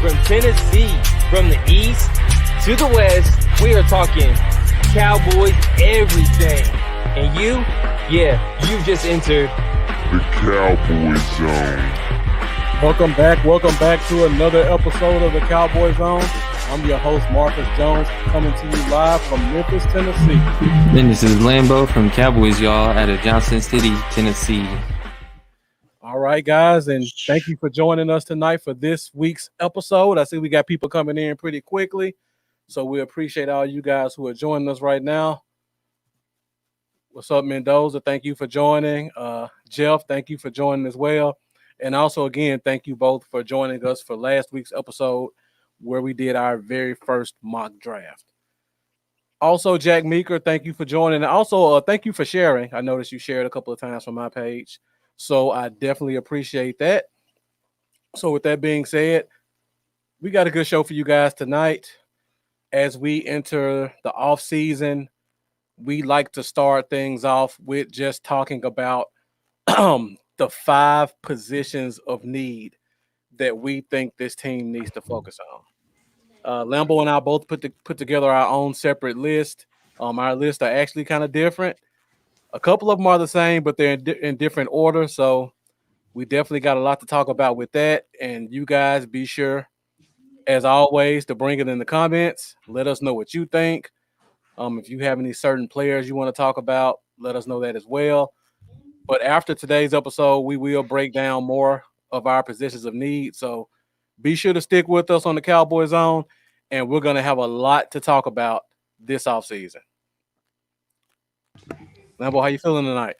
From Tennessee, from the east to the west, we are talking Cowboys everything. And you've just entered the Cowboy Zone. Welcome back to another episode of the Cowboy Zone. I'm your host, Marcus Jones, coming to you live from Memphis, Tennessee. And this is Lambo from Cowboys, y'all, out of Johnson City, Tennessee. All right, guys, and thank you for joining us tonight for this week's episode. I see we got people coming in pretty quickly, so we appreciate all you guys who are joining us right now. What's up, Mendoza? Thank you for joining. Jeff, thank you for joining as well. And also, again, thank you both for joining us for last week's episode where we did our very first mock draft. Also, Jack Meeker, thank you for joining. And also, thank you for sharing. I noticed you shared a couple of times from my page, so I definitely appreciate that. So with that being said, we got a good show for you guys tonight. As we enter the offseason, we like to start things off with just talking about the 5 positions of need that we think this team needs to focus on. Lambo and I both put together our own separate list. Our lists are actually kind of different. A couple of them are the same, but they're in different order. So we definitely got a lot to talk about with that. And you guys be sure, as always, to bring it in the comments. Let us know what you think. If you have any certain players you want to talk about, let us know that as well. But after today's episode, we will break down more of our positions of need. So be sure to stick with us on the Cowboy Zone, and we're going to have a lot to talk about this offseason. Lambo, how you feeling tonight?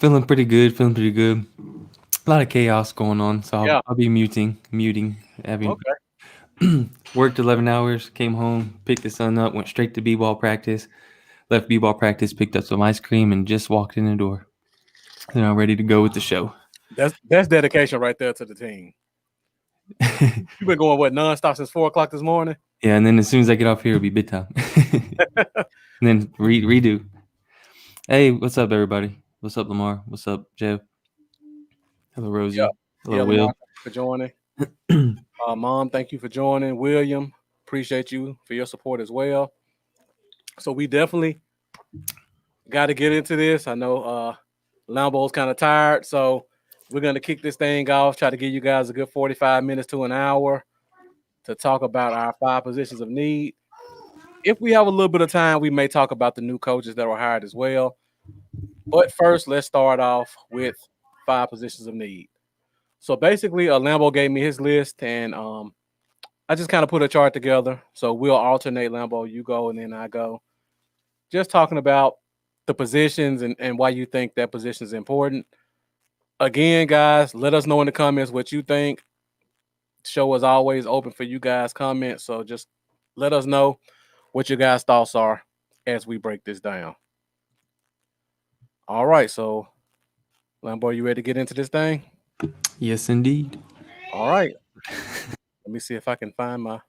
Feeling pretty good. A lot of chaos going on, so I'll be muting. Okay. Worked 11 hours, came home, picked the son up, went straight to b-ball practice, left b-ball practice, picked up some ice cream, and just walked in the door. And I'm ready to go with the show. That's dedication right there to the team. You've been going, nonstop since 4 o'clock this morning? Yeah, and then as soon as I get off here, it'll be bedtime. And then redo. Hey, what's up, everybody? What's up, Lamar? What's up, Jeff? Hello, Rosie. Yep. Hello, Will. Lamar, for joining. Mom, thank you for joining. William, appreciate you for your support as well. So we definitely got to get into this. I know Lambo's kind of tired, so we're going to kick this thing off, try to give you guys a good 45 minutes to an hour to talk about our 5 positions of need. If we have a little bit of time, we may talk about the new coaches that were hired as well. But first, let's start off with 5 positions of need. So basically, Lambo gave me his list, and I just kind of put a chart together. So we'll alternate, Lambo, you go, and then I go. Just talking about the positions and why you think that position is important. Again, guys, let us know in the comments what you think. Show is always open for you guys' comments, so just let us know what your guys' thoughts are as we break this down. All right, so Lambo, you ready to get into this thing? Yes, indeed. All right. Let me see if I can find my...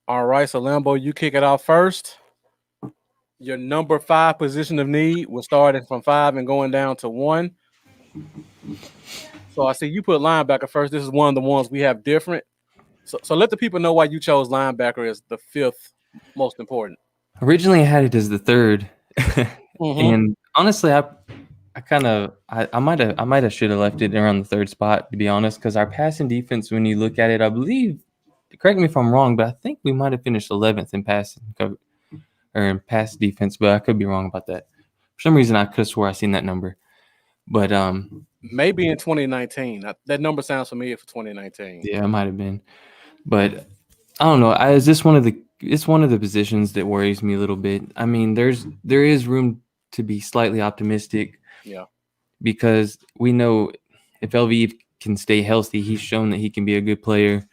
All right, so Lambo, you kick it off first. Your number 5 position of need was starting from 5 and going down to 1. So I see you put linebacker first. This is one of the ones we have different. So let the people know why you chose linebacker as the 5th most important. Originally, I had it as the 3rd, and honestly, I might have should have left it around the 3rd spot, to be honest, because our passing defense, when you look at it, I believe, correct me if I'm wrong, but I think we might have finished 11th in passing cover or in pass defense, but I could be wrong about that. For some reason, I could have swore I seen that number, but maybe in 2019. That number sounds familiar for 2019. Yeah, it might have been, but I don't know. It's one of the positions that worries me a little bit. I mean, there is room to be slightly optimistic. Yeah. Because we know if LV can stay healthy, he's shown that he can be a good player.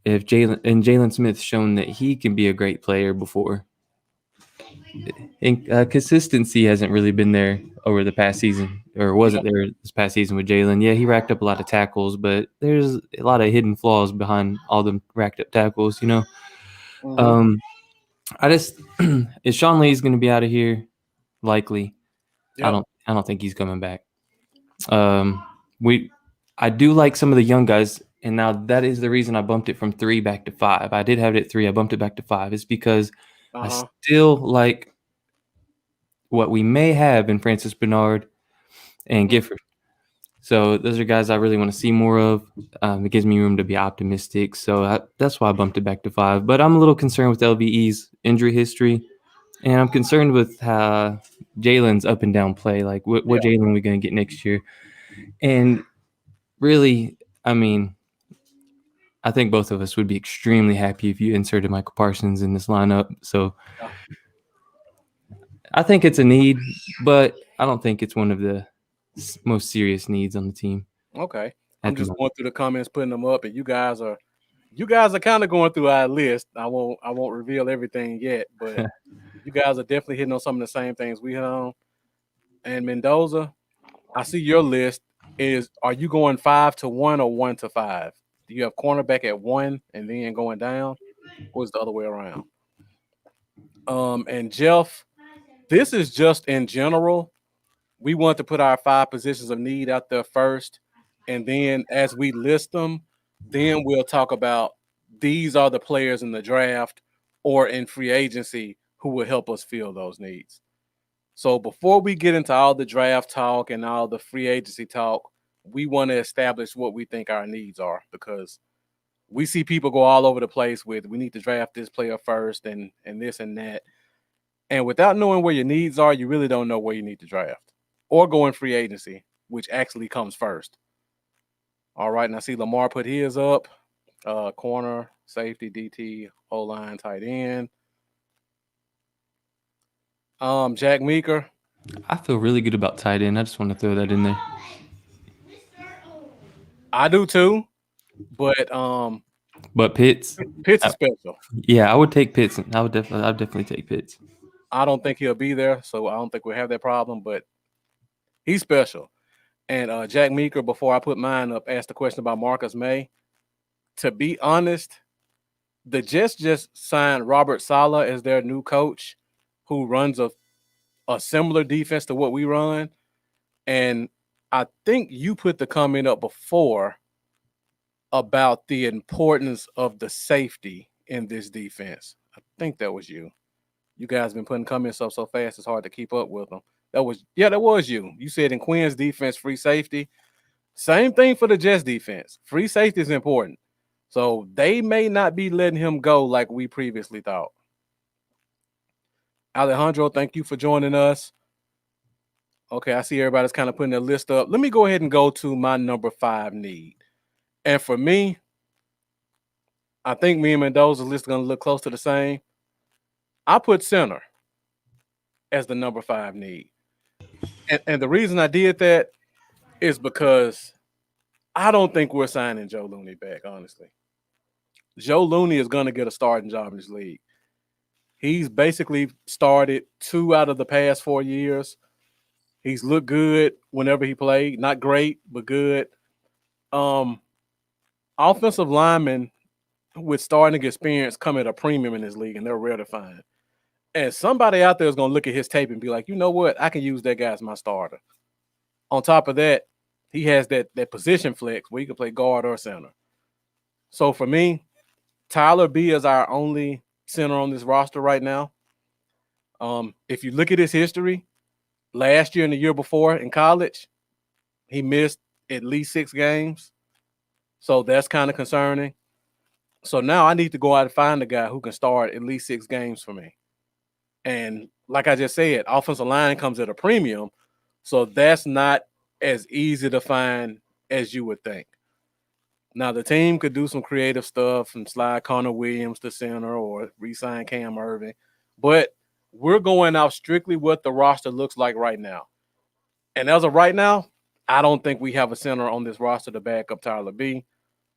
If Jalen Smith's shown that he can be a great player before. And consistency hasn't really been there over the past season, or wasn't there this past season with Jalen. Yeah, he racked up a lot of tackles, but there's a lot of hidden flaws behind all the racked up tackles, you know. Is Sean Lee's going to be out of here? Likely. Yep. I don't think he's coming back. I do like some of the young guys, and now that is the reason I bumped it from 3 back to 5. I did have it at 3. I bumped it back to 5. It's because I still like what we may have in Francis Bernard and Gifford. So those are guys I really want to see more of. It gives me room to be optimistic. So that's why I bumped it back to 5. But I'm a little concerned with LVE's injury history, and I'm concerned with Jalen's up and down play. Like, what Jalen are we going to get next year? And really, I mean, I think both of us would be extremely happy if you inserted Michael Parsons in this lineup. So I think it's a need, but I don't think it's one of the most serious needs on the team. Okay. I'm just going through the comments, putting them up, and you guys are kind of going through our list. I won't reveal everything yet, but you guys are definitely hitting on some of the same things we hit on. And Mendoza, I see your list are you going 5 to 1 or 1 to 5? Do you have cornerback at 1 and then going down, or is the other way around? And Jeff, this is just in general. We want to put our 5 positions of need out there first, and then as we list them, then we'll talk about these are the players in the draft or in free agency who will help us fill those needs. So before we get into all the draft talk and all the free agency talk, we want to establish what we think our needs are, because we see people go all over the place with, we need to draft this player first and this and that. And without knowing where your needs are, you really don't know where you need to draft or go in free agency, which actually comes first. All right, and I see Lamar put his up. Corner, safety, DT, O-line, tight end. Jack Meeker. I feel really good about tight end. I just want to throw that in there. I do too, but Pitts is special. Yeah, I would take Pitts. I'd definitely take Pitts. I don't think he'll be there, so I don't think we'll have that problem, but he's special. And Jack Meeker, before I put mine up, asked a question about Marcus May. To be honest, the Jets just signed Robert Saleh as their new coach, who runs a similar defense to what we run. And I think you put the comment up before about the importance of the safety in this defense. I think that was you. You guys have been putting comments up so fast, it's hard to keep up with them. That was you. You said in Quinn's defense, free safety. Same thing for the Jets defense. Free safety is important. So they may not be letting him go like we previously thought. Alejandro, thank you for joining us. Okay, I see everybody's kind of putting their list up. Let me go ahead and go to my number 5 need. And for me, I think me and Mendoza's list are going to look close to the same. I put center as the number 5 need. And the reason I did that is because I don't think we're signing Joe Looney back, honestly. Joe Looney is going to get a starting job in this league. He's basically started 2 out of the past 4 years. He's looked good whenever he played. Not great, but good. Offensive linemen with starting experience come at a premium in this league, and they're rare to find. And somebody out there is going to look at his tape and be like, you know what? I can use that guy as my starter. On top of that, he has that position flex where he can play guard or center. So for me, Tyler B is our only center on this roster right now. If you look at his history, last year and the year before in college, he missed at least 6 games. So that's kind of concerning. So now I need to go out and find a guy who can start at least 6 games for me. And like I just said, offensive line comes at a premium. So that's not as easy to find as you would think. Now, the team could do some creative stuff and slide Connor Williams to center or re-sign Cam Irving. But we're going out strictly what the roster looks like right now. And as of right now, I don't think we have a center on this roster to back up Tyler B.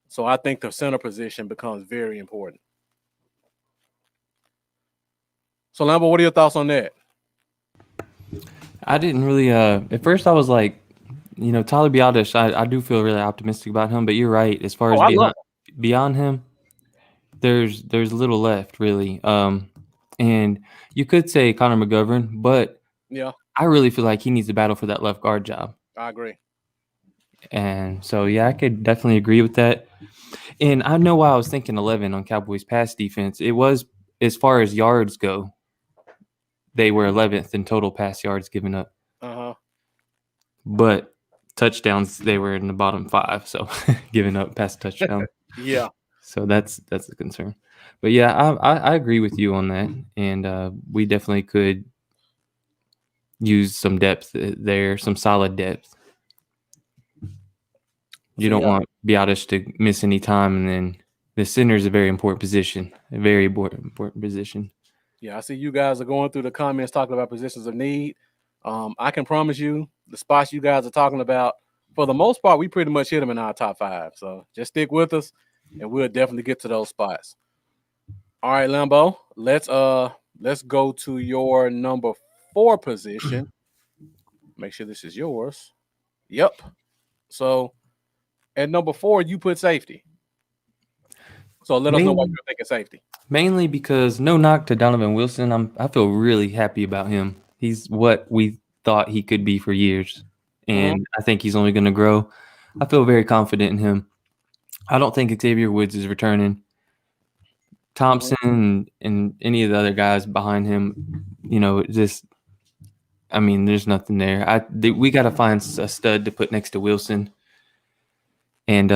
So I think the center position becomes very important. So, Lambo, what are your thoughts on that? I didn't really at first I was like, Tyler Biadasz, I do feel really optimistic about him, but you're right. As far as beyond him, there's little left, really. And you could say Connor McGovern, but yeah, I really feel like he needs to battle for that left guard job. I agree. And so, yeah, I could definitely agree with that. And I know why I was thinking 11 on Cowboys pass defense. It was, as far as yards go, they were 11th in total pass yards given up. But touchdowns, they were in the bottom 5. So giving up past touchdown. Yeah. So that's the concern. But yeah, I agree with you on that. And we definitely could use some depth there, some solid depth. You don't want Biotis to miss any time, and then the center is a very important position, a very important position. Yeah, I see you guys are going through the comments talking about positions of need. I can promise you the spots you guys are talking about, for the most part, we pretty much hit them in our top 5. So just stick with us, and we'll definitely get to those spots. All right, Lambo, let's go to your number 4 position. Make sure this is yours. Yep. So at number 4, you put safety. So let us know why you're thinking safety. Mainly because, no knock to Donovan Wilson, I feel really happy about him. He's what we thought he could be for years, and I think he's only going to grow. I feel very confident in him. I don't think Xavier Woods is returning. Thompson and any of the other guys behind him, there's nothing there. We got to find a stud to put next to Wilson. And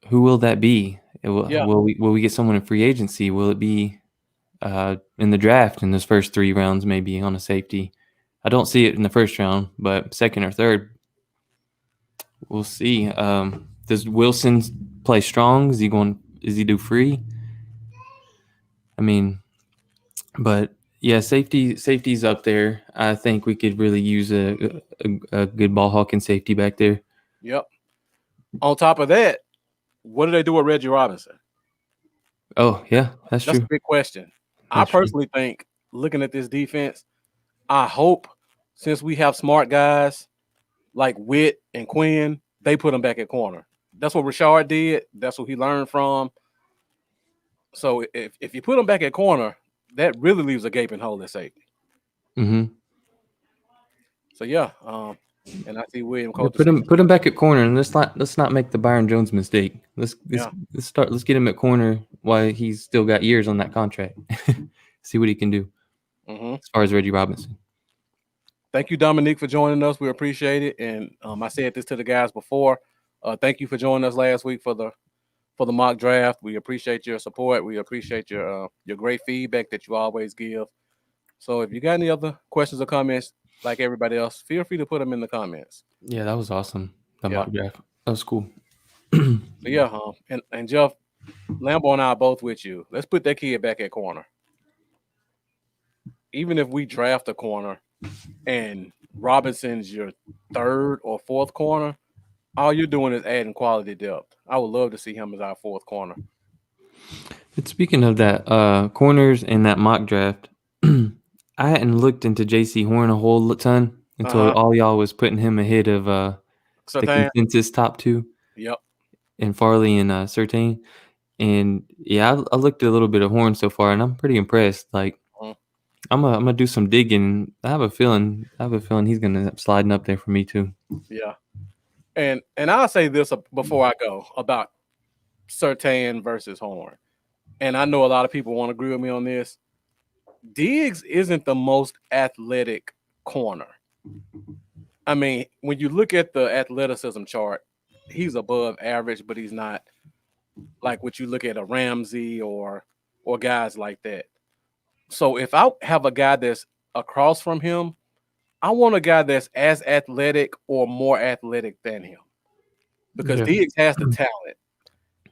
who will that be? Will we get someone in free agency? Will it be in the draft in those first 3 rounds, maybe on a safety? I don't see it in the first round, but second or third, we'll see. Does Wilson play strong? Is he do free? I mean, but yeah, safety's up there. I think we could really use a good ball hawking safety back there. Yep. On top of that, what do they do with Reggie Robinson? Oh, yeah, that's true. That's a big question. I personally think, looking at this defense, I hope, since we have smart guys like Witt and Quinn, they put him back at corner. That's what Rashard did. That's what he learned from. So if you put him back at corner, that really leaves a gaping hole at safety. Mm-hmm. So yeah, and I see William Coach. Put him back at corner, and let's not make the Byron Jones mistake. Let's get him at corner while he's still got years on that contract. See what he can do as far as Reggie Robinson. Thank you, Dominique, for joining us. We appreciate it. And I said this to the guys before. Thank you for joining us last week for the mock draft. We appreciate your support. We appreciate your great feedback that you always give. So if you got any other questions or comments, like everybody else, feel free to put them in the comments. Yeah, that was awesome. The mock draft. That was cool. So yeah, and Jeff, Lambo and I are both with you. Let's put that kid back at corner. Even if we draft a corner and Robinson's your 3rd or 4th corner, all you're doing is adding quality depth. I would love to see him as our 4th corner. But speaking of that, corners and that mock draft, I hadn't looked into J.C. Horn a whole ton until all y'all was putting him ahead of the consensus top 2. Yep. And Farley and Surtain. And yeah, I looked at a little bit of Horn so far, and I'm pretty impressed. Like, I'm gonna do some digging. I have a feeling he's gonna end up sliding up there for me too. Yeah. And I'll say this before I go about Surtain versus Horn. And I know a lot of people won't agree with me on this. Diggs isn't the most athletic corner. I mean, when you look at the athleticism chart, he's above average, but he's not like what you look at a Ramsey or guys like that. So if I have a guy that's across from him, I want a guy that's as athletic or more athletic than him, because Diggs has the talent.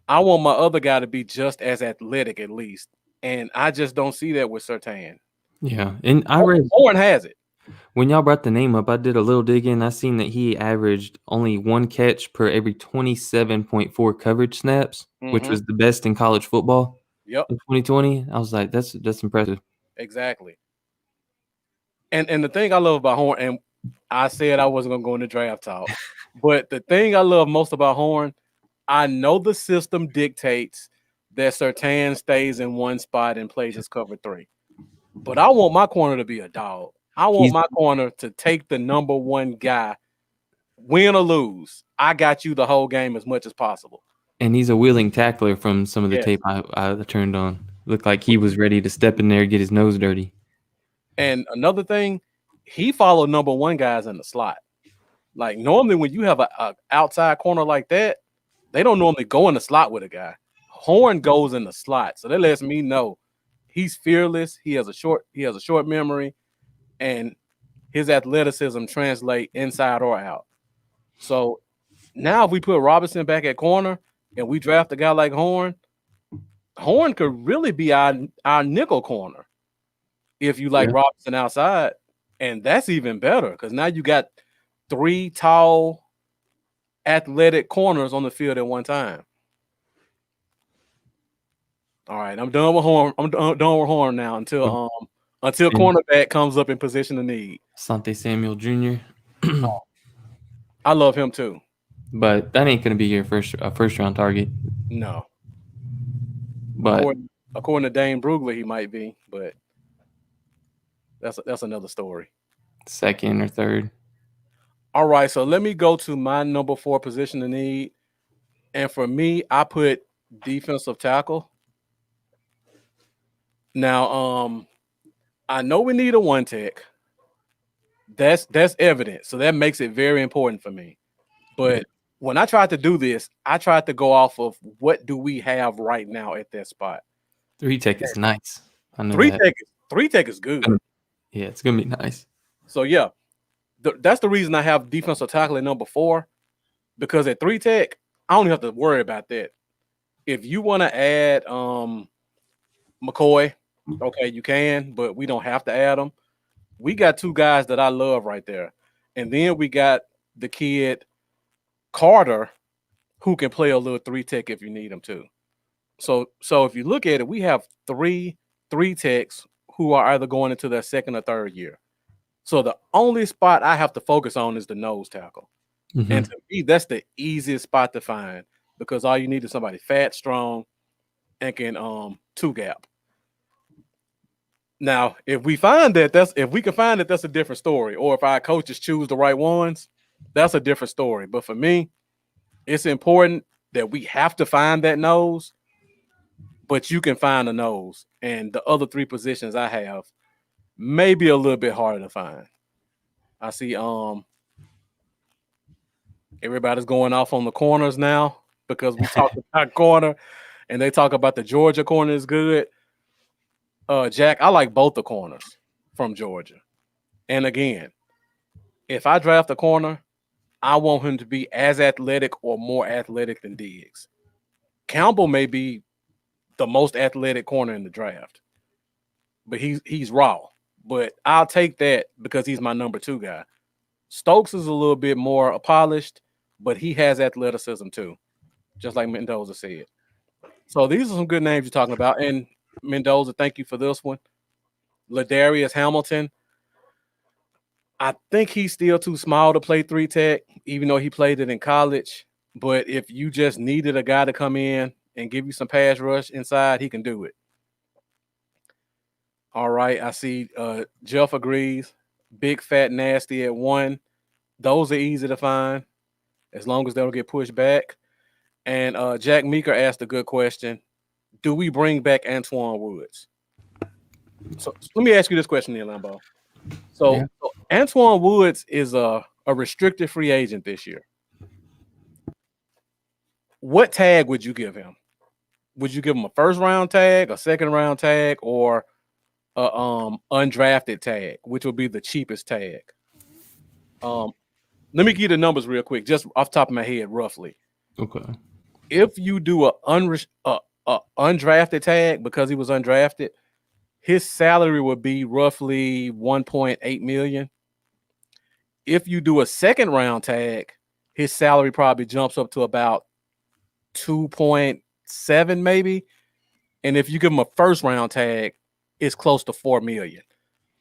I want my other guy to be just as athletic at least, and I just don't see that with Surtain. Yeah, and Horn has it. When y'all brought the name up, I did a little digging. I seen that he averaged only 1 catch per every 27.4 coverage snaps, which was the best in college football. Yep. In 2020, I was like, that's impressive. Exactly. And the thing I love about Horn, and I said I wasn't gonna go into draft talk, but the thing I love most about Horn, I know the system dictates that Surtain stays in one spot and plays his cover 3, but I want my corner to be a dog. I want my corner to take the number 1 guy win or lose, I got you the whole game as much as possible. And he's a willing tackler from some of the Yes. tape I turned on. Looked like he was ready to step in there and get his nose dirty. And another thing, he followed number one guys in the slot. Like normally when you have a outside corner like that, they don't normally go in the slot with a guy. Horn goes in the slot. So that lets me know he's fearless. He has a short memory, and his athleticism translate inside or out. So now if we put Robinson back at corner and we draft a guy like Horn could really be our nickel corner if you like Robinson outside. And that's even better because now you got 3 tall athletic corners on the field at one time. All right, I'm done with Horn. I'm done with Horn now until cornerback comes up in position of need. Asante Samuel Jr. I love him too. But that ain't going to be your first round target. No. But according to Dane Brugler, he might be, but that's another story. Second or third. All right, so let me go to my number 4 position of need. And for me, I put defensive tackle. Now, I know we need a one tech. That's evident. So that makes it very important for me. But when I tried to do this, I tried to go off of what do we have right now at that spot. 3 tech is nice. I know 3 tech is good. Yeah, it's gonna be nice. So yeah, that's the reason I have defensive tackle at number 4, because at 3 tech, I don't have to worry about that. If you want to add McCoy, okay, you can, but we don't have to add them. We got 2 guys that I love right there. And then we got the kid Carter, who can play a little 3 tech if you need him to. So if you look at it, we have 3 techs who are either going into their second or third year. So the only spot I have to focus on is the nose tackle. Mm-hmm. And to me, that's the easiest spot to find because all you need is somebody fat, strong, and can 2-gap. Now, if we can find that, that's a different story. Or if our coaches choose the right ones, that's a different story. But for me, it's important that we have to find that nose, but you can find a nose. And the other 3 positions I have may be a little bit harder to find. I see everybody's going off on the corners now because we talked about corner and they talk about the Georgia corner is good. Jack, I like both the corners from Georgia. And again, if I draft a corner, I want him to be as athletic or more athletic than Diggs. Campbell may be the most athletic corner in the draft, but he's raw. But I'll take that because he's my number 2 guy. Stokes is a little bit more polished, but he has athleticism too, just like Mendoza said. So these are some good names you're talking about. And Mendoza, thank you for this one. Ladarius Hamilton. I think he's still too small to play 3 tech, even though he played it in college. But if you just needed a guy to come in and give you some pass rush inside, he can do it. All right, I see Jeff agrees. Big, fat, nasty at 1. Those are easy to find as long as they don't get pushed back. And Jack Meeker asked a good question. Do we bring back Antoine Woods? So let me ask you this question, Neil Lambeau. So Antoine Woods is a restricted free agent this year. What tag would you give him? Would you give him a first-round tag, a second-round tag, or a undrafted tag, which would be the cheapest tag? Let me give you the numbers real quick, just off the top of my head, roughly. Okay. If you do a undrafted tag because he was undrafted, his salary would be roughly $1.8 million. If you do a second round tag, his salary probably jumps up to about 2.7 maybe. And if you give him a first round tag, it's close to $4 million.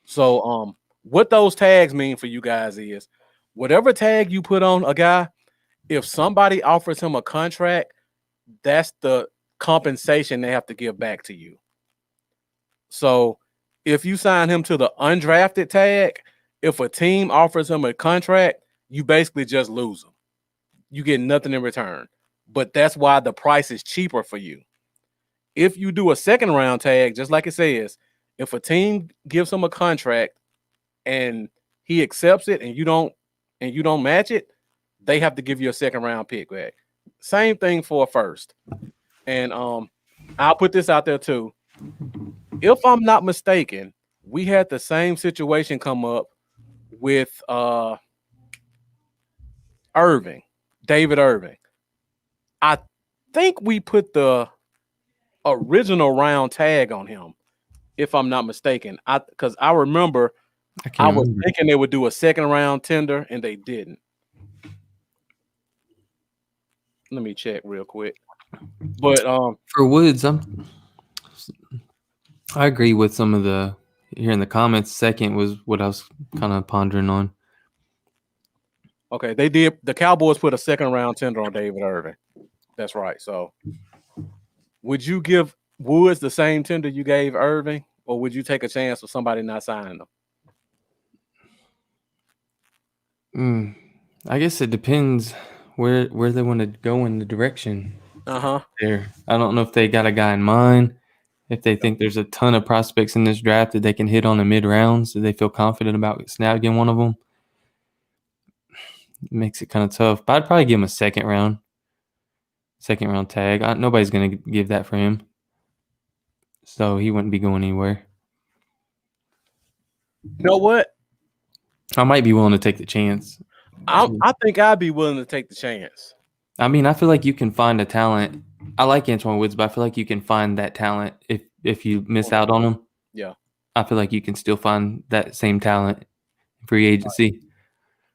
So what those tags mean for you guys is whatever tag you put on a guy, if somebody offers him a contract, that's the compensation they have to give back to you. So if you sign him to the undrafted tag, if a team offers him a contract, you basically just lose them. You get nothing in return. But that's why the price is cheaper for you. If you do a second round tag, just like it says, if a team gives him a contract and he accepts it and you don't match it, they have to give you a second round pick back. Same thing for a first. And I'll put this out there too. If I'm not mistaken, we had the same situation come up with David Irving. I think we put the original round tag on him, if I'm not mistaken. Because I remember I was thinking they would do a second round tender and they didn't. Let me check real quick. But for Woods, I agree with some of the here in the comments. Second was what I was kind of pondering on. Okay, they did. The Cowboys put a second round tender on David Irving. That's right. So, would you give Woods the same tender you gave Irving, or would you take a chance with somebody not signing them? I guess it depends where they want to go in the direction. There, I don't know if they got a guy in mind. If they think there's a ton of prospects in this draft that they can hit on the mid rounds, so they feel confident about snagging one of them. It makes it kind of tough. But I'd probably give him a second round tag. Nobody's going to give that for him. So he wouldn't be going anywhere. You know what? I might be willing to take the chance. I think I'd be willing to take the chance. I mean, I feel like you can find a talent. I like Antoine Woods, but I feel like you can find that talent if you miss out on him. Yeah. I feel like you can still find that same talent in free agency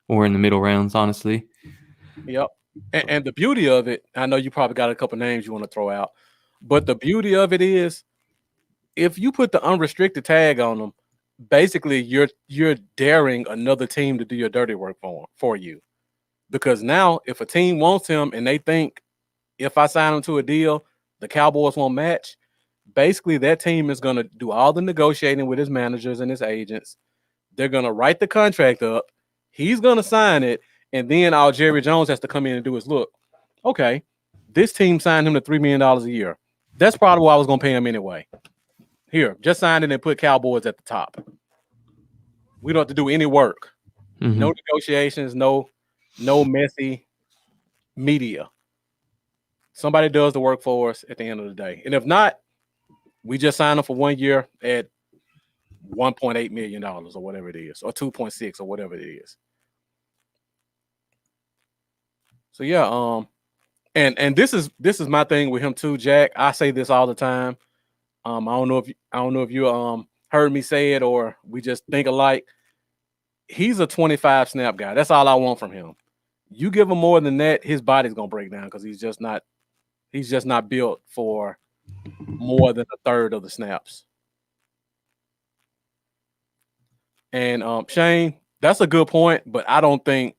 or in the middle rounds, honestly. Yep. And the beauty of it, I know you probably got a couple names you want to throw out, but the beauty of it is if you put the unrestricted tag on them, basically you're daring another team to do your dirty work for you. Because now if a team wants him and they think if I sign him to a deal, the Cowboys won't match, basically that team is going to do all the negotiating with his managers and his agents. They're going to write the contract up. He's going to sign it. And then our Jerry Jones has to come in and do his look. Okay, this team signed him to $3 million a year. That's probably what I was going to pay him anyway. Here, just sign it and put Cowboys at the top. We don't have to do any work. Mm-hmm. No negotiations, no messy media. Somebody does the work for us at the end of the day. And if not, we just sign them for 1 year at $1.8 million or whatever it is, or 2.6 or whatever it is. So yeah, and this is my thing with him too, Jack. I say this all the time. I don't know if you heard me say it or we just think alike. He's a 25 snap guy. That's all I want from him. You give him more than that, his body's gonna break down because he's just not built for more than a third of the snaps. And Shane, that's a good point, but I don't think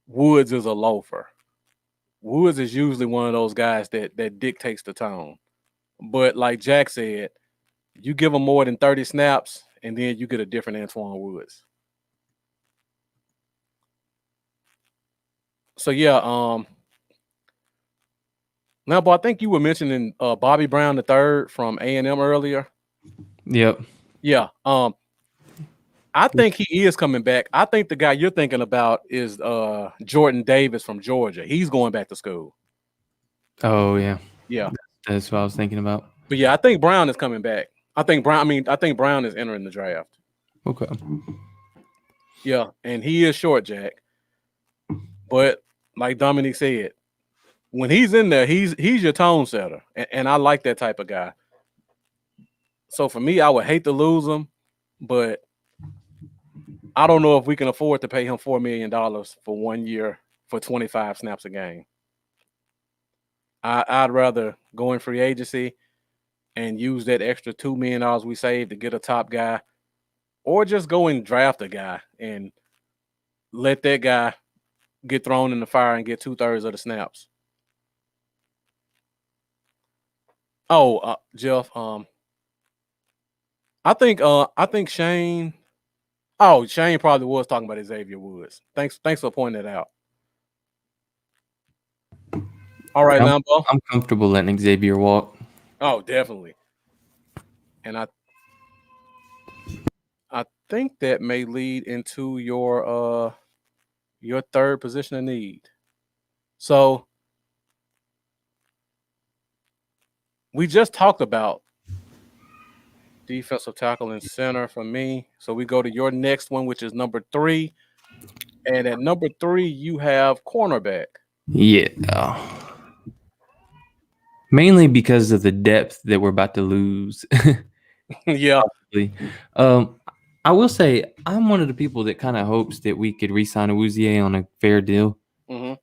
Woods is a loafer. Woods is usually one of those guys that dictates the tone. But like Jack said, you give him more than 30 snaps, and then you get a different Antoine Woods. So yeah, now, but I think you were mentioning Bobby Brown III from A&M earlier. Yep. Yeah. I think he is coming back. I think the guy you're thinking about is Jordan Davis from Georgia. He's going back to school. Oh yeah. Yeah. That's what I was thinking about. But yeah, I think Brown is coming back. I think Brown is entering the draft. Okay. Yeah, and he is short, Jack. But like Dominique said, when he's in there, he's your tone setter. And I like that type of guy. So for me, I would hate to lose him, but I don't know if we can afford to pay him $4 million for 1 year for 25 snaps a game. I'd rather go in free agency and use that extra $2 million we saved to get a top guy, or just go and draft a guy and let that guy get thrown in the fire and get 2/3 of the snaps. Oh, Jeff, I think Shane. Oh, Shane probably was talking about Xavier Woods. Thanks for pointing that out. All right, Lambo. I'm comfortable letting Xavier walk. Oh, definitely. And I think that may lead into your third position of need. So we just talked about defensive tackle and center for me. So we go to your next one, which is number 3. And at number 3, you have cornerback. Yeah. Mainly because of the depth that we're about to lose. Yeah. I will say I'm one of the people that kind of hopes that we could re-sign Awuzie on a fair deal. Mm-hmm.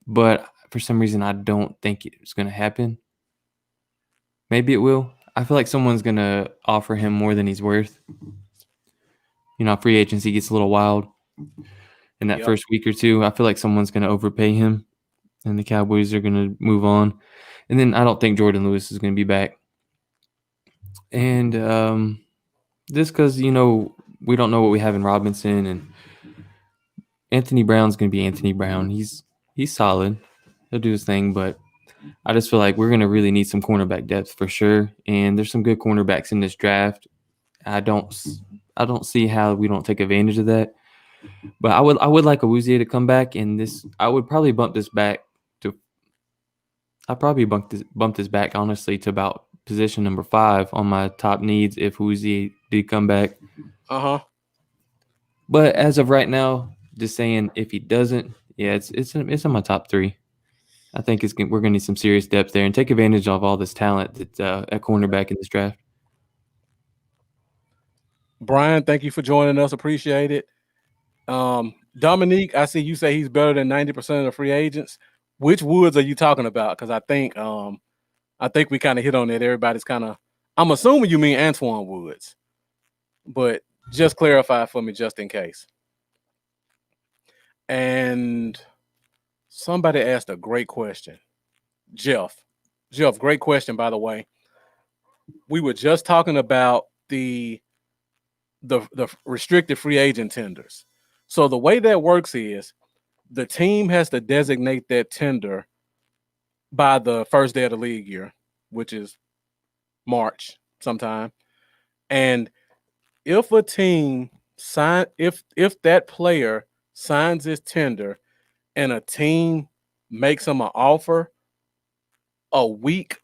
But for some reason, I don't think it's going to happen. Maybe it will. I feel like someone's going to offer him more than he's worth. You know, free agency gets a little wild in that first week or two. I feel like someone's going to overpay him, and the Cowboys are going to move on. And then I don't think Jordan Lewis is going to be back. And just because, you know, we don't know what we have in Robinson, and Anthony Brown's going to be Anthony Brown. He's solid. He'll do his thing, but I just feel like we're going to really need some cornerback depth for sure. And there's some good cornerbacks in this draft. I don't see how we don't take advantage of that. But I would like Awuzie to come back, and I would probably bump this back to. I probably bump this back honestly to about position number 5 on my top needs if Awuzie did come back. But as of right now, just saying if he doesn't, yeah, it's in my top 3. I think we're going to need some serious depth there and take advantage of all this talent that's at cornerback in this draft. Brian, thank you for joining us. Appreciate it. Dominique, I see you say he's better than 90% of the free agents. Which Woods are you talking about? Because I think we kind of hit on it. Everybody's kind of. I'm assuming you mean Antoine Woods, but just clarify for me just in case. And somebody asked a great question. Jeff, great question, by the way. We were just talking about the restricted free agent tenders. So the way that works is the team has to designate that tender by the first day of the league year, which is March sometime. And if a team if that player signs his tender and a team makes him an offer a week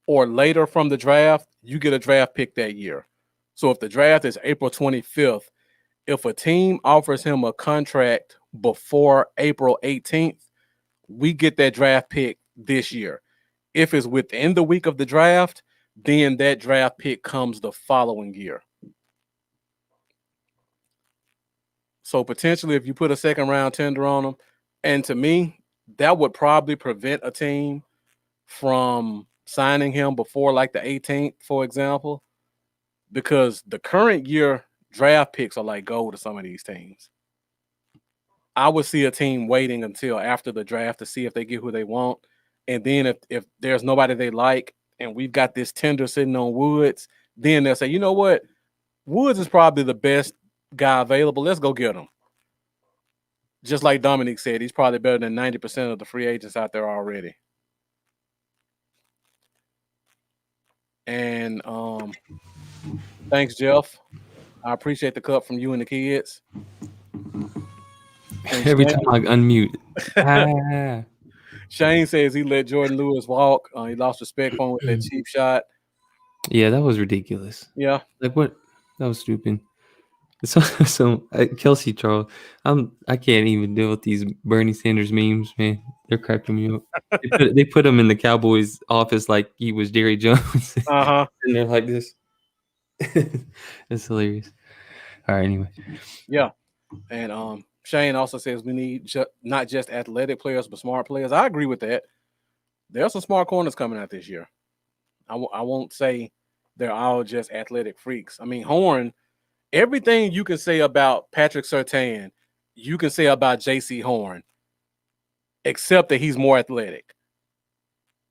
or later from the draft, you get a draft pick that year. So if the draft is April 25th, if a team offers him a contract before April 18th, we get that draft pick this year. If it's within the week of the draft, then that draft pick comes the following year. So potentially if you put a second round tender on him, and to me, that would probably prevent a team from signing him before like the 18th, for example, because the current year draft picks are like gold to some of these teams. I would see a team waiting until after the draft to see if they get who they want. And then if there's nobody they like and we've got this tender sitting on Woods, then they'll say, you know what? Woods is probably the best guy available. Let's go get him. Just like Dominic said, he's probably better than 90% of the free agents out there already. And thanks, Jeff. I appreciate the cup from you and the kids. And Every time I unmute. Shane says he let Jordan Lewis walk. He lost respect for him with that cheap shot. Yeah, that was ridiculous. Yeah. Like what? That was stupid. So Kelsey Charles, I can't even deal with these Bernie Sanders memes, man. They're cracking me up. They put him in the Cowboys office like he was Jerry Jones. And they're like this. It's hilarious. All right, anyway. Yeah. And Shane also says we need not just athletic players, but smart players. I agree with that. There are some smart corners coming out this year. I won't say they're all just athletic freaks. I mean, Horn, everything you can say about Patrick Surtain, you can say about J.C. Horn, except that he's more athletic.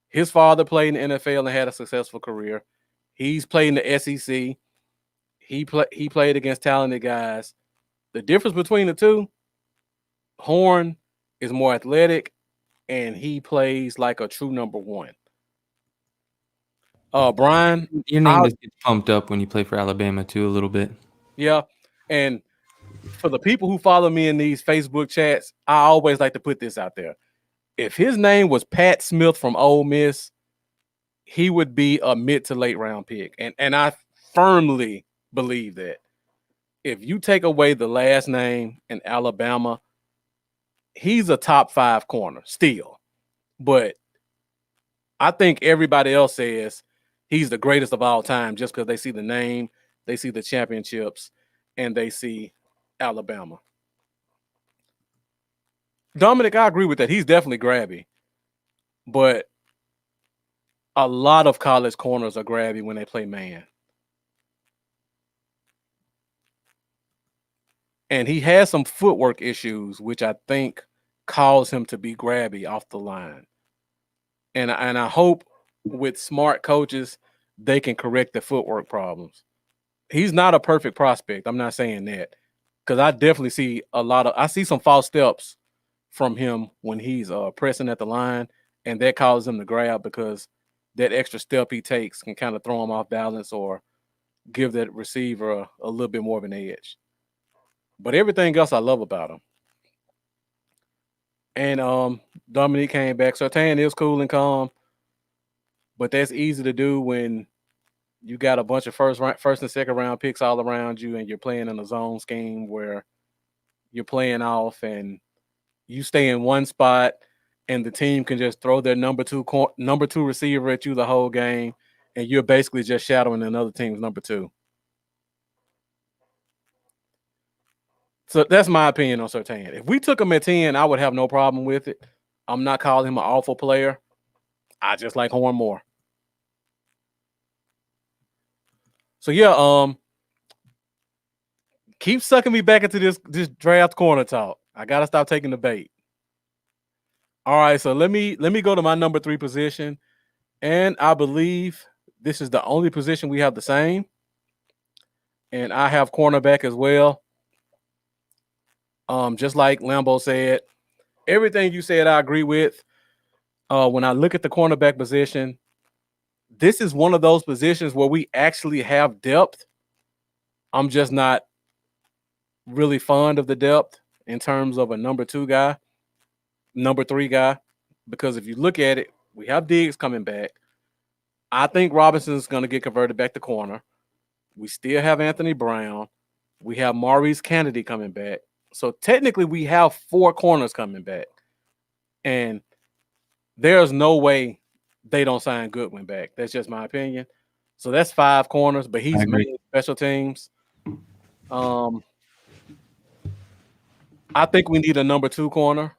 His father played in the NFL and had a successful career. He's played in the SEC. He played against talented guys. The difference between the two, Horn is more athletic, and he plays like a true number one. Brian, Your name just gets pumped up when you play for Alabama too a little bit. yeah, and for the people who follow me in these Facebook chats, I always like to put this out there. If his name was Pat Smith from Ole Miss, he would be a mid to late round pick. And I firmly believe that. If you take away the last name in Alabama, he's a top 5 corner still. But I think everybody else says he's the greatest of all time just because they see the name, they see the championships, and they see Alabama. Dominic, I agree with that. He's definitely grabby. But a lot of college corners are grabby when they play man. And he has some footwork issues, which I think cause him to be grabby off the line. And I hope with smart coaches, they can correct the footwork problems. He's not a perfect prospect. I'm not saying that. Because I definitely see I see some false steps from him when he's pressing at the line, and that causes him to grab because that extra step he takes can kind of throw him off balance or give that receiver a little bit more of an edge. But everything else I love about him. And Dominique came back. Surtain is cool and calm, but that's easy to do when you got a bunch of first and second round picks all around you, and you're playing in a zone scheme where you're playing off and you stay in one spot, and the team can just throw their number two receiver at you the whole game, and you're basically just shadowing another team's number 2. So that's my opinion on Surtain. If we took him at 10, I would have no problem with it. I'm not calling him an awful player. I just like Horn more. So yeah, keep sucking me back into this draft corner talk. I gotta stop taking the bait. All right, so let me go to my number 3 position, and I believe this is the only position we have the same. And I have cornerback as well. Just like Lambo said, everything you said I agree with. When I look at the cornerback position, this is one of those positions where we actually have depth. I'm just not really fond of the depth in terms of a number 2 guy, number 3 guy, because if you look at it, we have Diggs coming back. I think Robinson's going to get converted back to corner. We still have Anthony Brown. We have Maurice Kennedy coming back. So technically we have 4 corners coming back. And there's no way they don't sign Goodwin back. That's just my opinion. So that's 5 corners, but he's mainly special teams. I think we need a number 2 corner.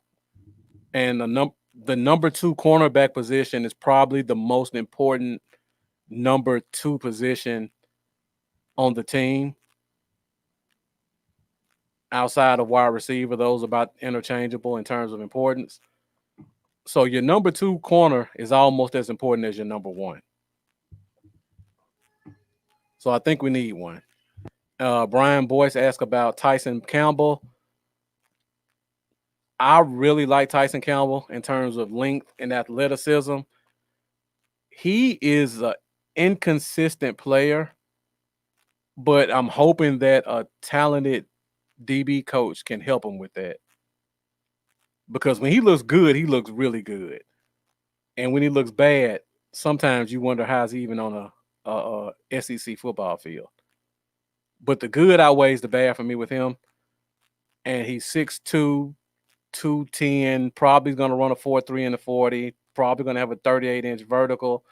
And the number 2 cornerback position is probably the most important number 2 position on the team. Outside of wide receiver, those are about interchangeable in terms of importance. So your number 2 corner is almost as important as your number 1. So I think we need one. Brian Boyce asked about Tyson Campbell. I really like Tyson Campbell in terms of length and athleticism. He is an inconsistent player, but I'm hoping that a talented DB coach can help him with that. Because when he looks good, he looks really good. And when he looks bad, sometimes you wonder how he's even on a SEC football field. But the good outweighs the bad for me with him. And he's 6'2", 210, probably going to run a 4.3 in the 40, probably going to have a 38-inch vertical.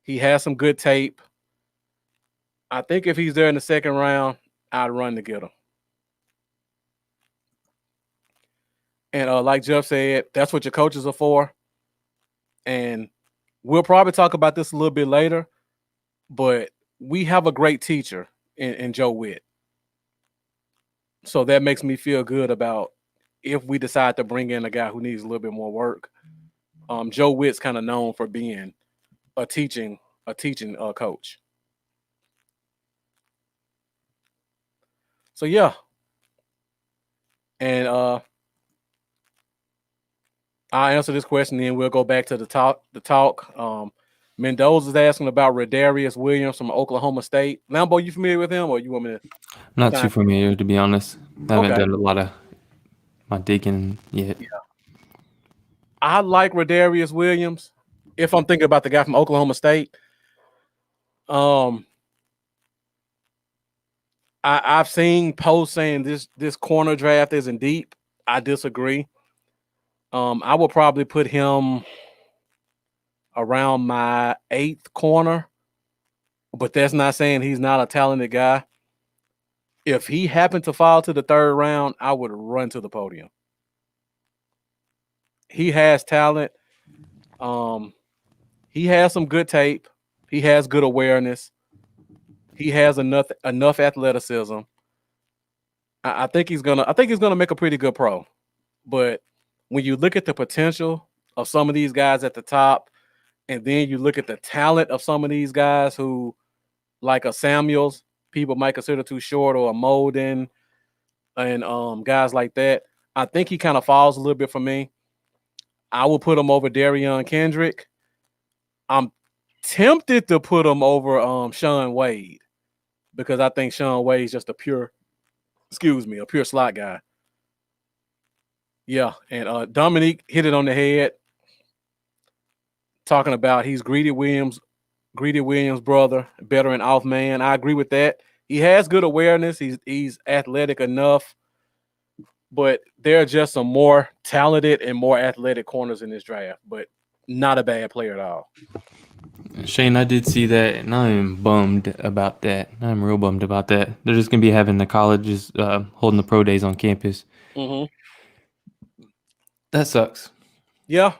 He has some good tape. I think if he's there in the second round, I'd run to get him. And like Jeff said, that's what your coaches are for. And we'll probably talk about this a little bit later, but we have a great teacher in Joe Witt. So that makes me feel good about if we decide to bring in a guy who needs a little bit more work. Joe Witt's kind of known for being a teaching coach. So yeah, and I'll answer this question, then we'll go back to the talk. Mendoza's asking about Rodarius Williams from Oklahoma State. Lambo, you familiar with him, or you want me to? Not too familiar, to be honest. I haven't Okay. done a lot of my digging yet. Yeah. I like Rodarius Williams. If I'm thinking about the guy from Oklahoma State, I've seen posts saying this corner draft isn't deep. I disagree. I will probably put him around my 8th corner, but that's not saying he's not a talented guy. If he happened to fall to the 3rd round, I would run to the podium. He has talent. He has some good tape. He has good awareness. He has enough athleticism. I think he's gonna make a pretty good pro. But when you look at the potential of some of these guys at the top, and then you look at the talent of some of these guys who, like a Samuels, people might consider too short, or a Molden, and guys like that, I think he kind of falls a little bit for me. I will put him over Darion Kendrick. I'm tempted to put him over Sean Wade, because I think Sean Wade is just a pure slot guy. Yeah, and Dominique hit it on the head, talking about he's Greedy Williams' brother, better and off man. I agree with that. He has good awareness. He's athletic enough, but there are just some more talented and more athletic corners in this draft, but not a bad player at all. Shane, I did see that, and I'm bummed about that. I'm real bummed about that. They're just going to be having the colleges holding the pro days on campus. Mm-hmm. That sucks. Yeah.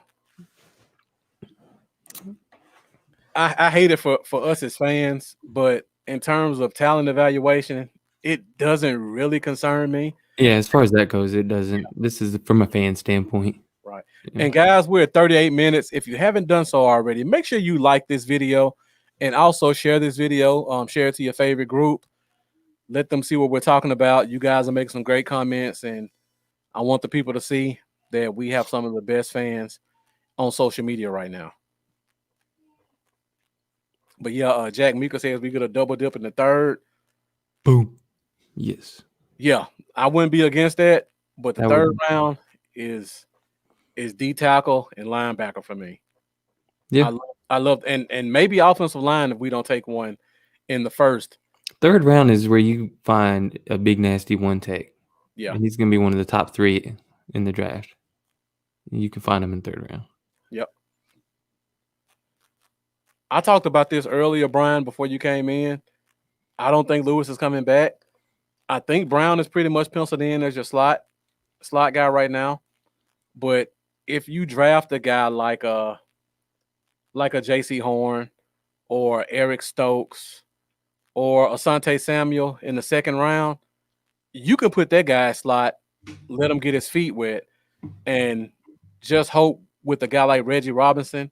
I hate it for us as fans, but in terms of talent evaluation, it doesn't really concern me. Yeah, as far as that goes, it doesn't. This is from a fan standpoint. Right. Yeah. And guys, we're at 38 minutes. If you haven't done so already, make sure you like this video and also share this video. Share it to your favorite group. Let them see what we're talking about. You guys are making some great comments, and I want the people to see that we have some of the best fans on social media right now. But yeah, Jack Mika says we get a double dip in the 3rd. Boom. Yes. Yeah, I wouldn't be against that, but the That 3rd would- round is D tackle and linebacker for me. Yeah. I love and maybe offensive line if we don't take one in the 1st. 3rd round is where you find a big nasty one tech. Yeah. And he's going to be one of the top 3 in the draft. You can find him in 3rd round. Yep. I talked about this earlier, Brian, before you came in. I don't think Lewis is coming back. I think Brown is pretty much penciled in as your slot guy right now. But if you draft a guy like a J.C. Horn or Eric Stokes or Asante Samuel in the 2nd round, you can put that guy at slot, let him get his feet wet, and just hope with a guy like Reggie Robinson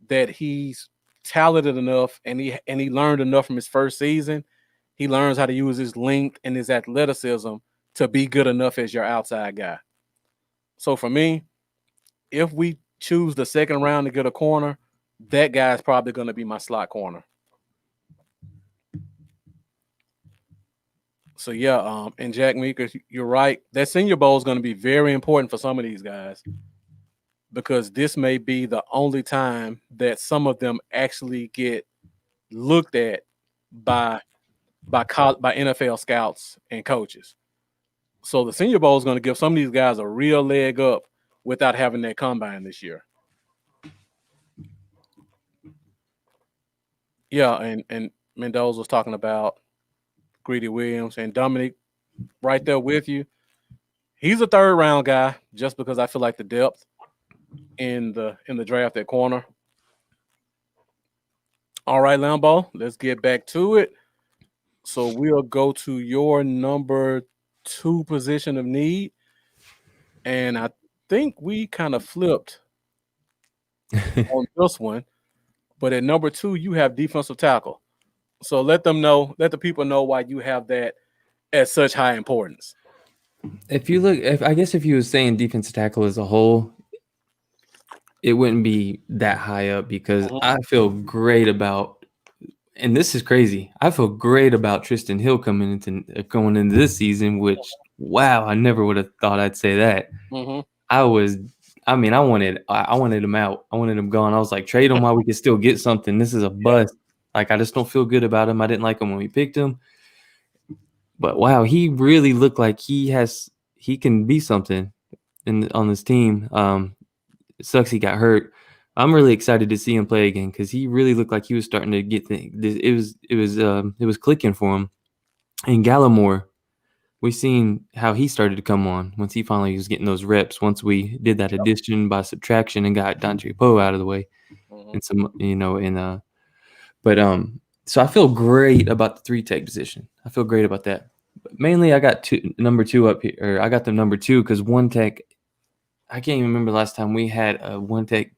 that he's talented enough and he learned enough from his 1st season. He learns how to use his length and his athleticism to be good enough as your outside guy. So for me, if we choose the 2nd round to get a corner, that guy is probably going to be my slot corner. So yeah, and Jack Meeker, you're right. That Senior Bowl is going to be very important for some of these guys, because this may be the only time that some of them actually get looked at by NFL scouts and coaches. So the Senior Bowl is going to give some of these guys a real leg up without having that combine this year. Yeah, and Mendoza was talking about Greedy Williams, and Dominic right there with you. He's a 3rd round guy just because I feel like the depth in the draft at corner. All right, Lambo, let's get back to it. So we'll go to your number 2 position of need. And I think we kind of flipped on this one. But at number 2, you have defensive tackle. So let the people know why you have that at such high importance. If you look, I guess if you was saying defensive tackle as a whole, it wouldn't be that high up because I feel great about, and this is crazy. I feel great about Tristan Hill going into this season. Which, wow, I never would have thought I'd say that. Mm-hmm. I wanted him out. I wanted him gone. I was like, trade him while we can still get something. This is a bust. Like, I just don't feel good about him. I didn't like him when we picked him. But wow, he really looked like he can be something on this team. It sucks he got hurt. I'm really excited to see him play again because he really looked like he was starting to get things. It was clicking for him. And Gallimore, we've seen how he started to come on once he finally was getting those reps. Once we did that addition by subtraction and got Dante Poe out of the way, and some, so I feel great about the 3 tech position. I feel great about that. But mainly, I got number 2 up here, or I got the number 2 because 1 tech. I can't even remember the last time we had a 1 tech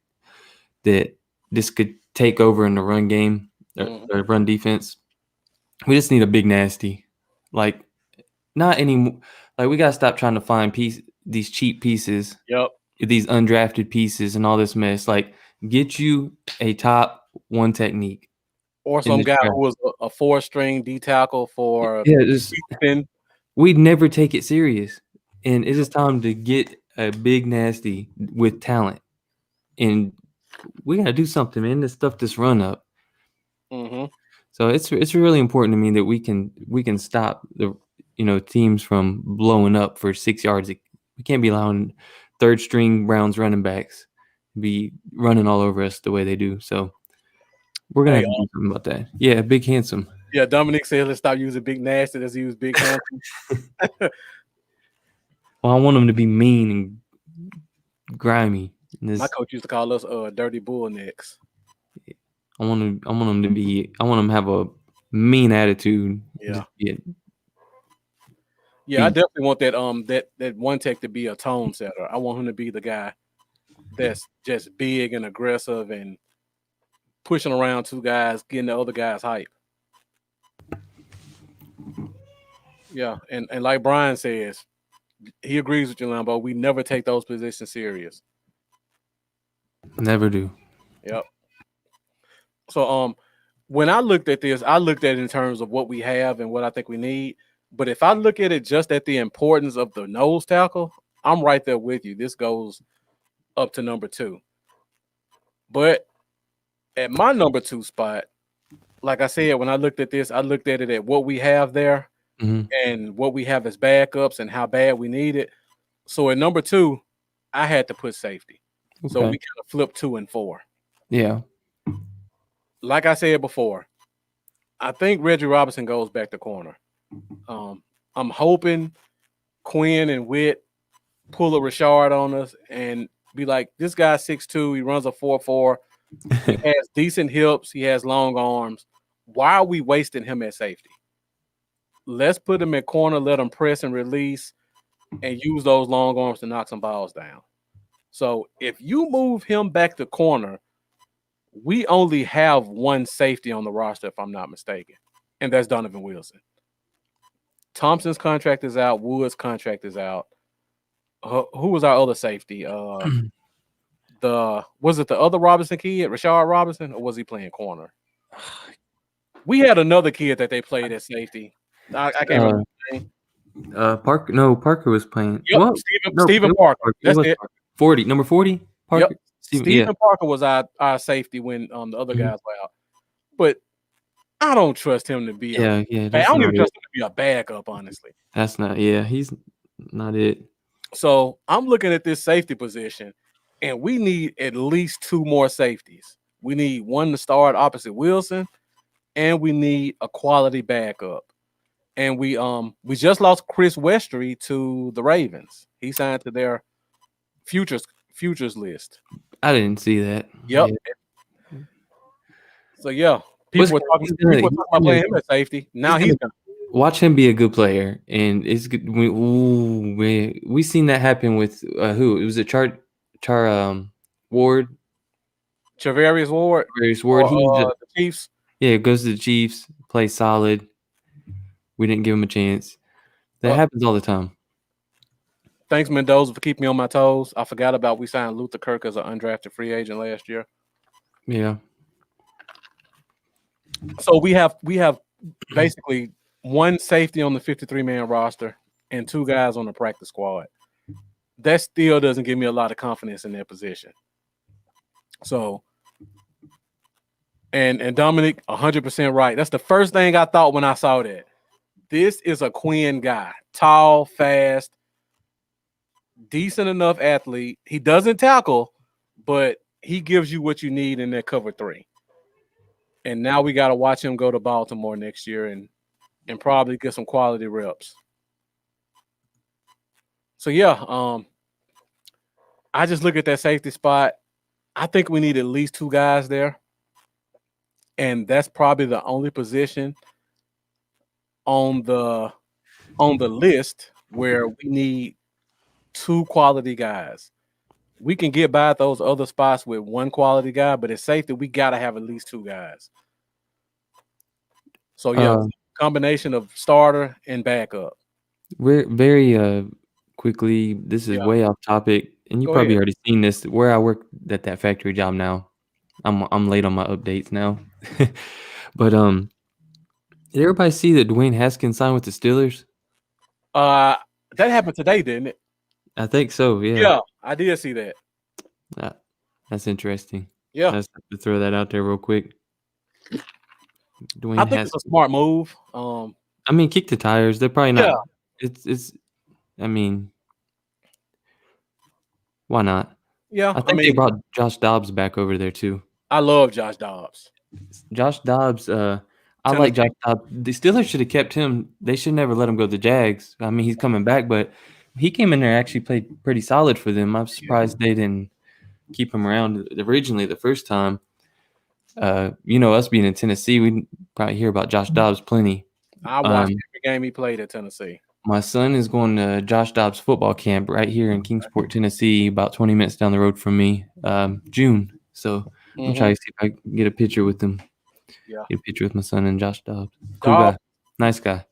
that this could take over in the run game or run defense. We just need a big nasty, like. Not anymore. Like, we gotta stop trying to find these cheap pieces. Yep. These undrafted pieces and all this mess. Like, get you a top 1 technique. Or some guy who was a 4-string D tackle for we'd never take it serious. And it is time to get a big nasty with talent. And we gotta do something, man, to stuff this run up. Mm-hmm. So it's really important to me that we can stop the teams from blowing up for 6 yards. We can't be allowing 3rd-string Browns running backs be running all over us the way they do. So we're gonna have to do something about that. Yeah, Big Handsome. Yeah, Dominic said let's stop using Big Nasty. Let's use Big Handsome. Well, I want them to be mean and grimy. My coach used to call us dirty bull necks. I want them to have a mean attitude. Yeah. Yeah, I definitely want that 1 tech to be a tone setter. I want him to be the guy that's just big and aggressive and pushing around 2 guys, getting the other guys hype. Yeah, and like Brian says, he agrees with you, Lambo. We never take those positions serious. Never do. Yep. So when I looked at this, I looked at it in terms of what we have and what I think we need. But if I look at it just at the importance of the nose tackle, I'm right there with you. This goes up to number 2. But at my number 2 spot, like I said, when I looked at this, I looked at it at what we have there and what we have as backups and how bad we need it. So at number 2, I had to put safety. Okay. So we kind of flipped 2 and 4. Yeah. Like I said before, I think Reggie Robinson goes back to corner. I'm hoping Quinn and Witt pull a Rashard on us and be like, this guy's 6'2", he runs a 4.4, he has decent hips, he has long arms. Why are we wasting him at safety? Let's put him at corner, let him press and release, and use those long arms to knock some balls down. So if you move him back to corner, we only have 1 safety on the roster, if I'm not mistaken, and that's Donovan Wilson. Thompson's contract is out. Wood's contract is out. Who was our other safety? Was it the other Robinson kid, Rashard Robinson, or was he playing corner? We had another kid that they played at safety. I can't remember his name. Parker was playing. Yep, well, Stephen Parker. That's it. 40, number 40. Parker. Yep. Stephen Parker was our safety when the other guys were out. But I don't trust him to be. I don't even trust him to be a backup, honestly. That's not. Yeah, he's not it. So I'm looking at this safety position, and we need at least 2 more safeties. We need 1 to start opposite Wilson, and we need a quality backup. And we just lost Chris Westry to the Ravens. He signed to their futures list. I didn't see that. Yep. Yeah. So yeah. People were talking about playing him at safety. Now he's gonna watch him be a good player, and it's good. We seen that happen with who? It was a Ward, Charvarius Ward. The Chiefs. Yeah, goes to the Chiefs. Plays solid. We didn't give him a chance. That happens all the time. Thanks, Mendoza, for keeping me on my toes. I forgot about we signed Luther Kirk as an undrafted free agent last year. Yeah. So we have basically one safety on the 53-man roster and 2 guys on the practice squad. That still doesn't give me a lot of confidence in their position. So, and Dominic, 100% right. That's the first thing I thought when I saw that. This is a Quinn guy, tall, fast, decent enough athlete. He doesn't tackle, but he gives you what you need in that cover 3. And now we got to watch him go to Baltimore next year and probably get some quality reps. So yeah, I just look at that safety spot. I think we need at least 2 guys there. And that's probably the only position on the list where we need 2 quality guys. We can get by at those other spots with 1 quality guy, but it's safety, we got to have at least 2 guys. So yeah, combination of starter and backup. We're very quickly. This is way off topic, and you probably already seen this. Where I work at that factory job now, I'm late on my updates now. But did everybody see that Dwayne Haskins signed with the Steelers? That happened today, didn't it? I think so. Yeah. Yeah, I did see that. That's interesting. Yeah, let's to throw that out there real quick. I think it's a smart move. I mean, kick the tires. They're probably not. Yeah. It's. I mean, why not? Yeah, I think they brought Josh Dobbs back over there too. I love Josh Dobbs. Josh Dobbs. I like Josh Dobbs. The Steelers should have kept him. They should never let him go to the Jags. I mean, he's coming back, but he came in there and actually played pretty solid for them. I'm surprised they didn't keep him around originally the first time. Us being in Tennessee, we probably hear about Josh Dobbs plenty. I watched every game he played at Tennessee. My son is going to Josh Dobbs football camp right here in Kingsport, Tennessee, about 20 minutes down the road from me, June. So I'm trying to see if I can get a picture with him. Yeah. Get a picture with my son and Josh Dobbs. Cool guy. Nice guy.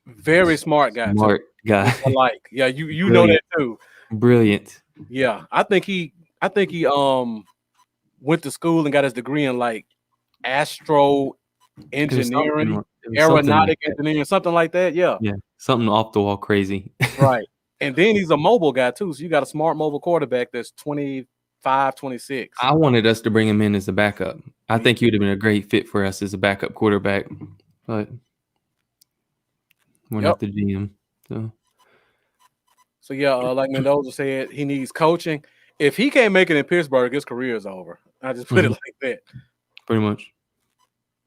Very smart guy. Smart guy. I like. Yeah, you know that too. Brilliant. Yeah. I think he went to school and got his degree in like astro engineering, aeronautic engineering, something like that. Yeah. Yeah. Something off the wall crazy. Right. And then he's a mobile guy too. So you got a smart mobile quarterback that's 25, 26. I wanted us to bring him in as a backup. I think he would have been a great fit for us as a backup quarterback, but we're not the GM. So yeah, like Mendoza said, he needs coaching. If he can't make it in Pittsburgh, his career is over. I just put it like that. Pretty much.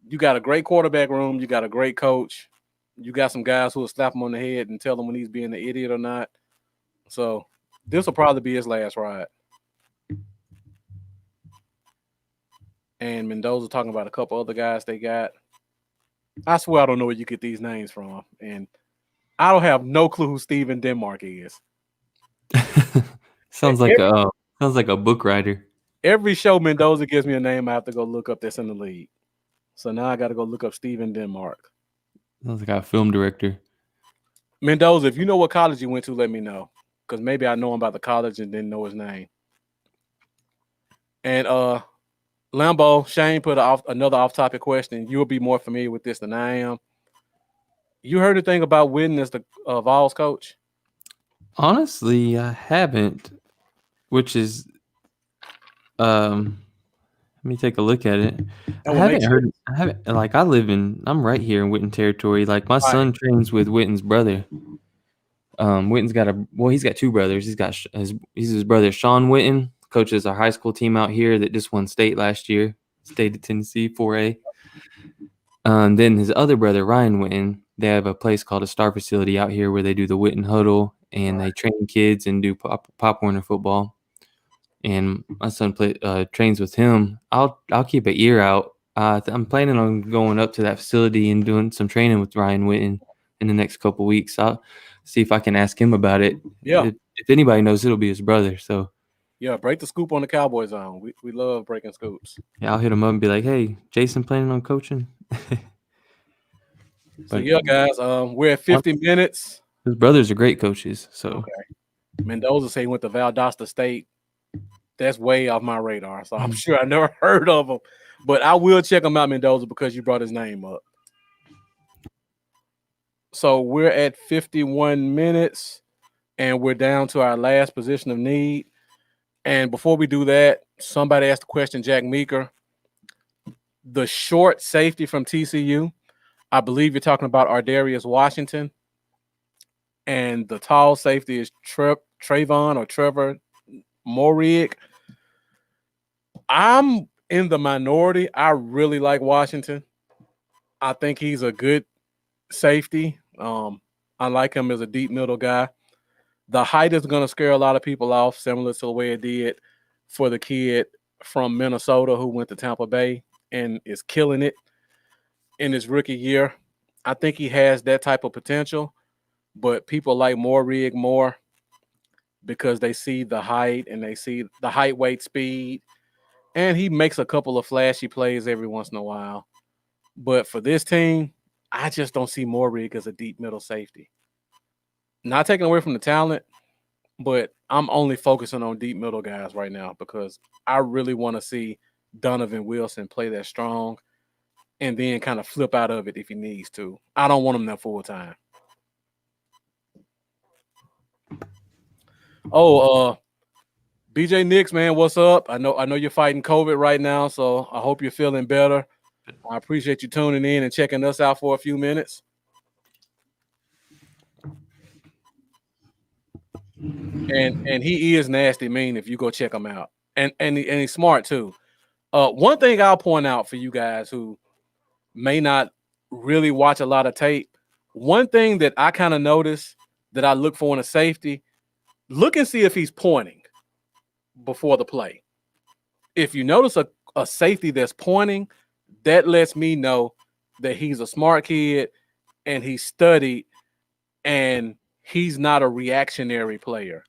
You got a great quarterback room. You got a great coach. You got some guys who will slap him on the head and tell him when he's being an idiot or not. So this will probably be his last ride. And Mendoza talking about a couple other guys they got. I swear I don't know where you get these names from. And I don't have no clue who Steven Denmark is. Sounds like a book writer. Every show Mendoza gives me a name I have to go look up that's in the league. So now I got to go look up Steven Denmark. Sounds like a film director. Mendoza, if you know what college you went to, let me know. Because maybe I know him about the college and didn't know his name. And Lambo, Shane put another off-topic question. You'll be more familiar with this than I am. You heard anything about Witten as the Vols coach? Honestly, I haven't. Which is, let me take a look at it. I haven't heard. I'm right here in Witten territory. Like my son trains with Witten's brother. Witten's he's got 2 brothers. He's his brother Sean Witten, coaches our high school team out here that just won state last year, state of Tennessee 4A. Then his other brother Ryan Witten, they have a place called a Star Facility out here where they do the Witten Huddle and they train kids and do Pop Warner football. And my son trains with him. I'll keep an ear out. I'm planning on going up to that facility and doing some training with Ryan Witten in the next couple weeks. I'll see if I can ask him about it. Yeah. If anybody knows, it'll be his brother. So yeah, break the scoop on the Cowboys zone. We love breaking scoops. Yeah, I'll hit him up and be like, "Hey, Jason planning on coaching?" So yeah, guys, we're at 50 minutes. His brothers are great coaches. So Okay. Mendoza say he went to Valdosta State. That's way off my radar. So I'm sure I never heard of him. But I will check him out, Mendoza, because you brought his name up. So we're at 51 minutes, and we're down to our last position of need. And before we do that, somebody asked the question, Jack Meeker. The short safety from TCU, I believe you're talking about Ardarius Washington. And the tall safety is Trayvon or Trevor Morig. I'm in the minority. I really like Washington. I think he's a good safety. I like him as a deep middle guy. The height is going to scare a lot of people off, similar to the way it did for the kid from Minnesota who went to Tampa Bay and is killing it in his rookie year. I think he has that type of potential, but people like Morig more because they see the height and they see the height, weight, speed, and he makes a couple of flashy plays every once in a while. But for this team, I just don't see Morig as a deep middle safety. Not taking away from the talent, but I'm only focusing on deep middle guys right now because I really want to see Donovan Wilson play that strong and then kind of flip out of it if he needs to. I don't want him that full time. Oh, BJ Nix, man, what's up? I know you're fighting COVID right now, so I hope you're feeling better. I appreciate you tuning in and checking us out for a few minutes. And he is nasty mean if you go check him out. And he's smart too. One thing I'll point out for you guys who may not really watch a lot of tape, one thing that I kind of notice that I look for in a safety, look and see if he's pointing before the play. If you notice a safety that's pointing, that lets me know that he's a smart kid and he's studied and he's not a reactionary player.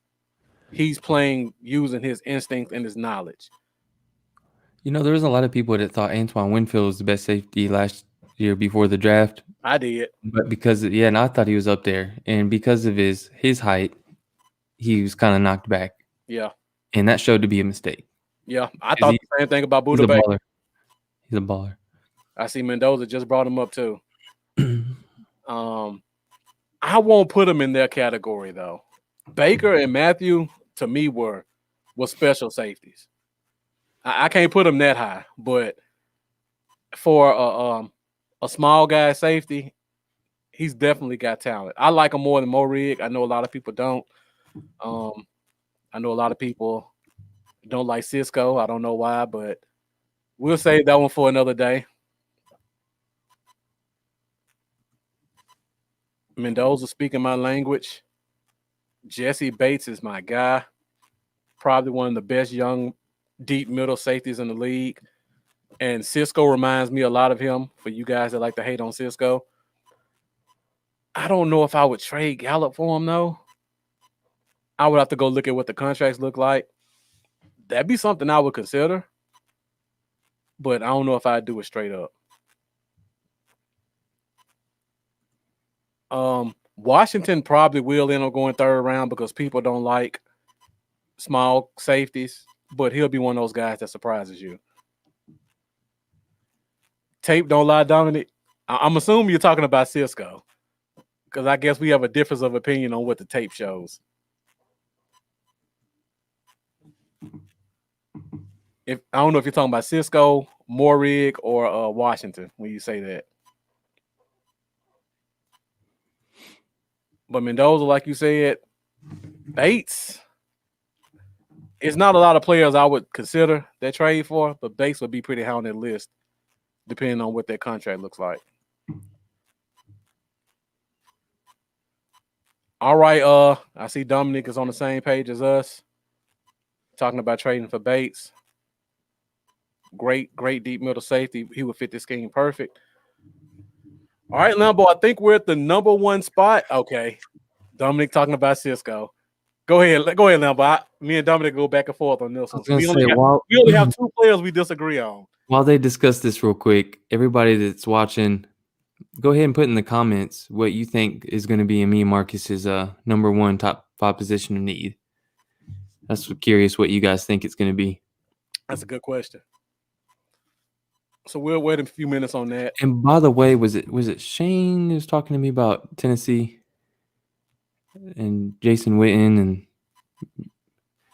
He's playing using his instinct and his knowledge. You know, there was a lot of people that thought Antoine Winfield was the best safety last year before the draft. I did. But and I thought he was up there. And because of his height, he was kind of knocked back. Yeah. And that showed to be a mistake. Yeah. I thought the same thing about Buda He's a Bay. baller. He's a baller. I see Mendoza just brought him up too. I won't put him in their category though. Baker and Matthew, to me, were special safeties. I can't put him that high, but for a small guy safety, he's definitely got talent. I like him more than Morig. I know a lot of people don't. I know a lot of people don't like Cisco. I don't know why, but we'll save that one for another day. Mendoza speaking my language. Jesse Bates is my guy. Probably one of the best young deep middle safeties in the league. And Cisco reminds me a lot of him for you guys that like to hate on Cisco. I don't know if I would trade Gallup for him, though. I would have to go look at what the contracts look like. That'd be something I would consider. But I don't know if I'd do it straight up. Washington probably will end up going third round because people don't like small safeties, but he'll be one of those guys that surprises you. Tape don't lie, Dominic. I'm assuming you're talking about Cisco because I guess we have a difference of opinion on what the tape shows. I don't know if you're talking about Cisco, Morig, or Washington when you say that. But Mendoza, like you said, Bates, it's not a lot of players I would consider that trade for, but Bates would be pretty high on that list, depending on what their contract looks like. All right, I see Dominic is on the same page as us, talking about trading for Bates. Great deep middle safety. He would fit this scheme perfect. All right, Lambo, I think we're at the number one spot. Okay. Dominic talking about Cisco. Go ahead, Lambo. Me and Dominic go back and forth on this one. We only have two players we disagree on. While they discuss this real quick, everybody that's watching, go ahead and put in the comments what you think is going to be in me and Marcus's number one top 5 position of need. That's curious what you guys think it's going to be. That's a good question. So we'll wait a few minutes on that. And by the way, was it Shane who was talking to me about Tennessee and Jason Witten? And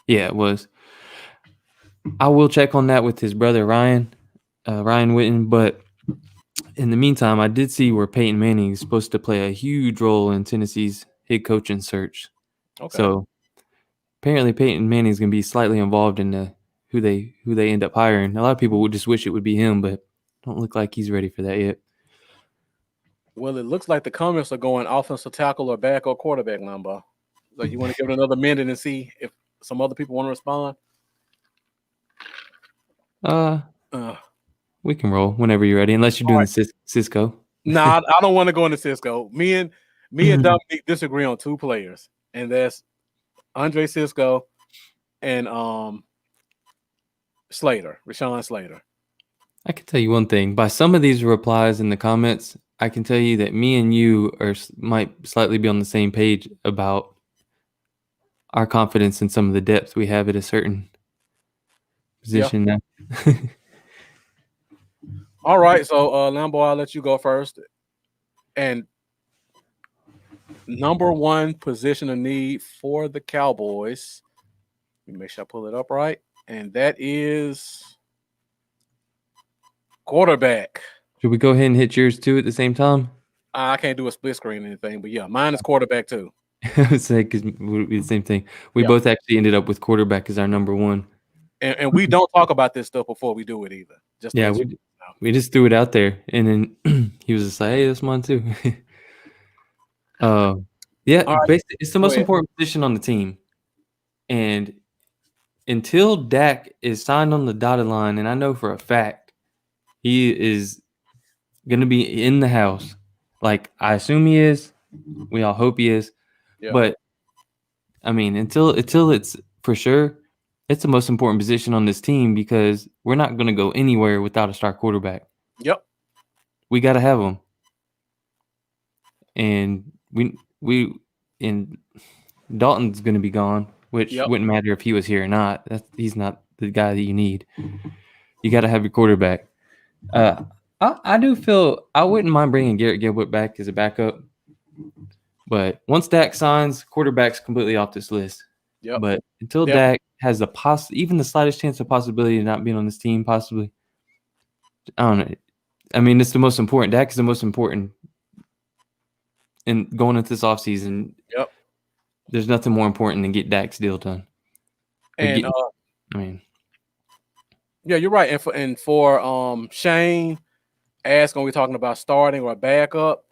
yeah, it was. I will check on that with his brother Ryan Witten. But in the meantime, I did see where Peyton Manning is supposed to play a huge role in Tennessee's head coaching search. Okay. So apparently Peyton Manning is going to be slightly involved in who they end up hiring. A lot of people would just wish it would be him, but don't look like he's ready for that yet. Well, it looks like the comments are going offensive tackle or back or quarterback number. So you want to give it another minute and see if some other people want to respond? We can roll whenever you're ready, unless you're doing the Cisco. Nah, I don't want to go into Cisco. Me and Dominique disagree on 2 players, and that's Andre Cisco and Rashawn Slater. I can tell you one thing. By some of these replies in the comments, I can tell you that me and you might slightly be on the same page about our confidence in some of the depth we have at a certain position now. All right, so Lambo, I'll let you go first. And number 1 position of need for the Cowboys. Let me make sure I pull it up right. And that is quarterback. Should we go ahead and hit yours too at the same time? I can't do a split screen or anything, but yeah, mine is quarterback too. I would say because it would be the same thing. We both actually ended up with quarterback as our number 1. And we don't talk about this stuff before we do it either. We just threw it out there, and then he was just like, "Hey, that's mine too." Basically, it's the most important position on the team, and until Dak is signed on the dotted line, and I know for a fact he is going to be in the house. Like I assume he is. We all hope he is. Yeah. But I mean, until it's for sure, it's the most important position on this team because we're not going to go anywhere without a star quarterback. Yep. We got to have him. And and Dalton's going to be gone, which wouldn't matter if he was here or not. He's not the guy that you need. You got to have your quarterback. I do feel I wouldn't mind bringing Garrett Gilbert back as a backup. But once Dak signs, quarterback's completely off this list. Yep. But until Dak has even the slightest chance of possibility of not being on this team, possibly, I don't know. I mean, it's the most important. Dak is the most important. And going into this offseason, there's nothing more important than get Dak's deal done. And you're right. And for Shane asking, are we talking about starting or backup?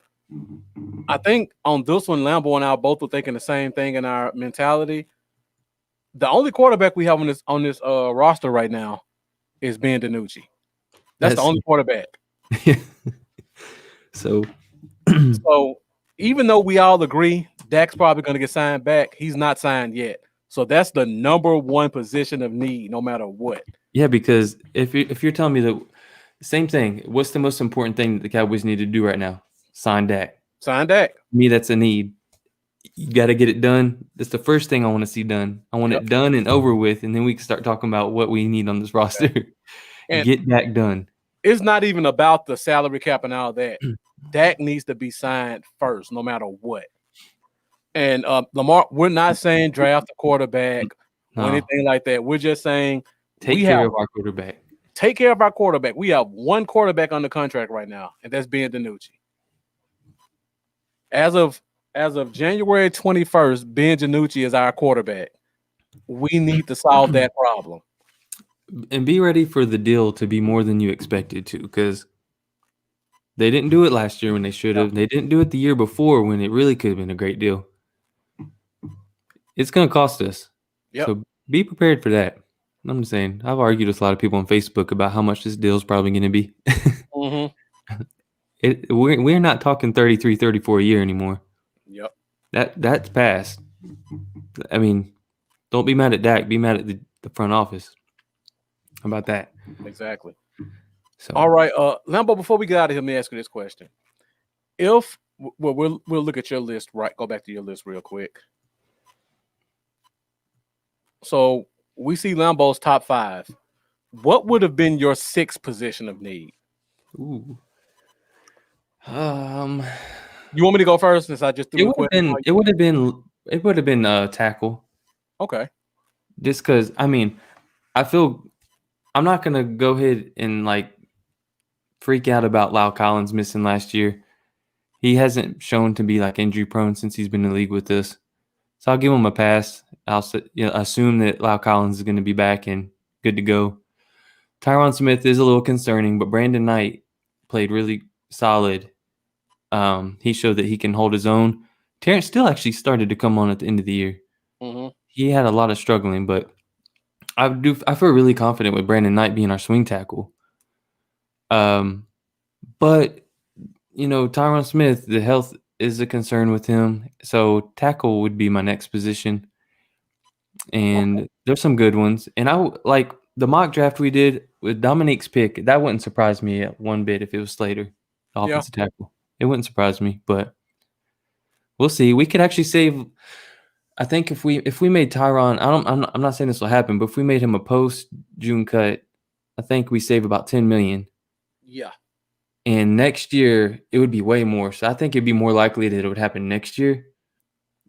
I think on this one, Lambo and I both were thinking the same thing in our mentality. The only quarterback we have on this roster right now is Ben DiNucci. That's the only quarterback. So even though we all agree Dak's probably going to get signed back, he's not signed yet. So that's the number 1 position of need, no matter what. Yeah, because if you're telling me the same thing, what's the most important thing that the Cowboys need to do right now? Sign Dak. Sign Dak. To me, that's a need. You got to get it done. That's the first thing I want to see done. I want it done and over with, and then we can start talking about what we need on this roster. And get Dak done. It's not even about the salary cap and all that. Dak needs to be signed first, no matter what. And Lamar, we're not saying draft a quarterback or anything like that. We're just saying take care of our quarterback. Take care of our quarterback. We have 1 quarterback under contract right now, and that's Ben DiNucci. As of January 21st, Ben DiNucci is our quarterback. We need to solve that problem. And be ready for the deal to be more than you expected to, because they didn't do it last year when they should have. They didn't do it the year before when it really could have been a great deal. It's going to cost us. Yep. So be prepared for that. I'm just saying, I've argued with a lot of people on Facebook about how much this deal is probably going to be. We're not talking 33, 34 a year anymore. Yep. That's past. I mean, don't be mad at Dak. Be mad at the front office. How about that? Exactly. So, all right, Lambo, before we get out of here, let me ask you this question. If well, we'll look at your list. Right, go back to your list real quick. So we see Lambeau's top 5. What would have been your 6th position of need? Ooh. You want me to go first since I just threw It the would have question? been. It would have been tackle. Okay. Just because I feel I'm not gonna go ahead and like freak out about Lau Collins missing last year. He hasn't shown to be like injury prone since he's been in the league with us, so I'll give him a pass. I'll assume that Lau Collins is going to be back and good to go. Tyron Smith is a little concerning, but Brandon Knight played really solid. He showed that he can hold his own. Terrence Steele actually started to come on at the end of the year. Mm-hmm. He had a lot of struggling, but I feel really confident with Brandon Knight being our swing tackle. But Tyron Smith, the health is a concern with him. So tackle would be my next position. And there's some good ones. And I like the mock draft we did with Dominique's pick. That wouldn't surprise me one bit if it was Slater, the offensive tackle. It wouldn't surprise me, but we'll see. We could actually save. I think if we made Tyron, I'm not saying this will happen, but if we made him a post June cut, I think we save about $10 million. Yeah. And next year it would be way more. So I think it'd be more likely that it would happen next year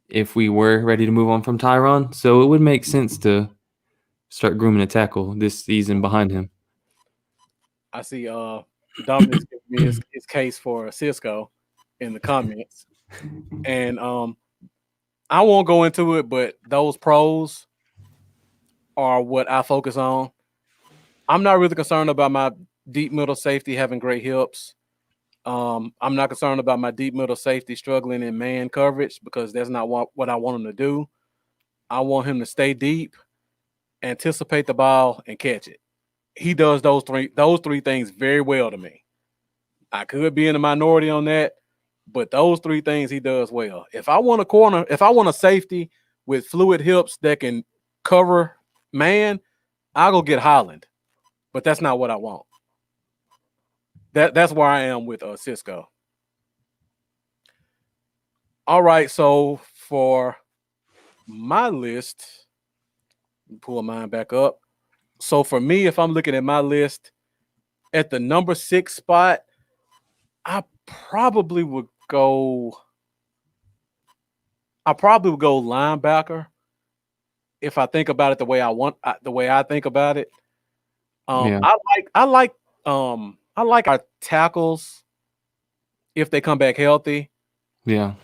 if we were ready to move on from Tyron. So it would make sense to start grooming a tackle this season behind him. I see Dominic's giving me his case for Cisco in the comments. And I won't go into it, but those pros are what I focus on. I'm not really concerned about my deep middle safety having great hips. I'm not concerned about my deep middle safety struggling in man coverage because that's not what I want him to do. I want him to stay deep, anticipate the ball, and catch it. He does those three things very well to me. I could be in the minority on that, but those 3 things he does well. If I want a safety with fluid hips that can cover man, I'll go get Holland. But that's not what I want. That's where I am with Cisco. All right, so for my list, pull mine back up. So for me, if I'm looking at my list, at the number 6 spot, I probably would go linebacker if I think about it the way I think about it. I like our tackles if they come back healthy. Yeah.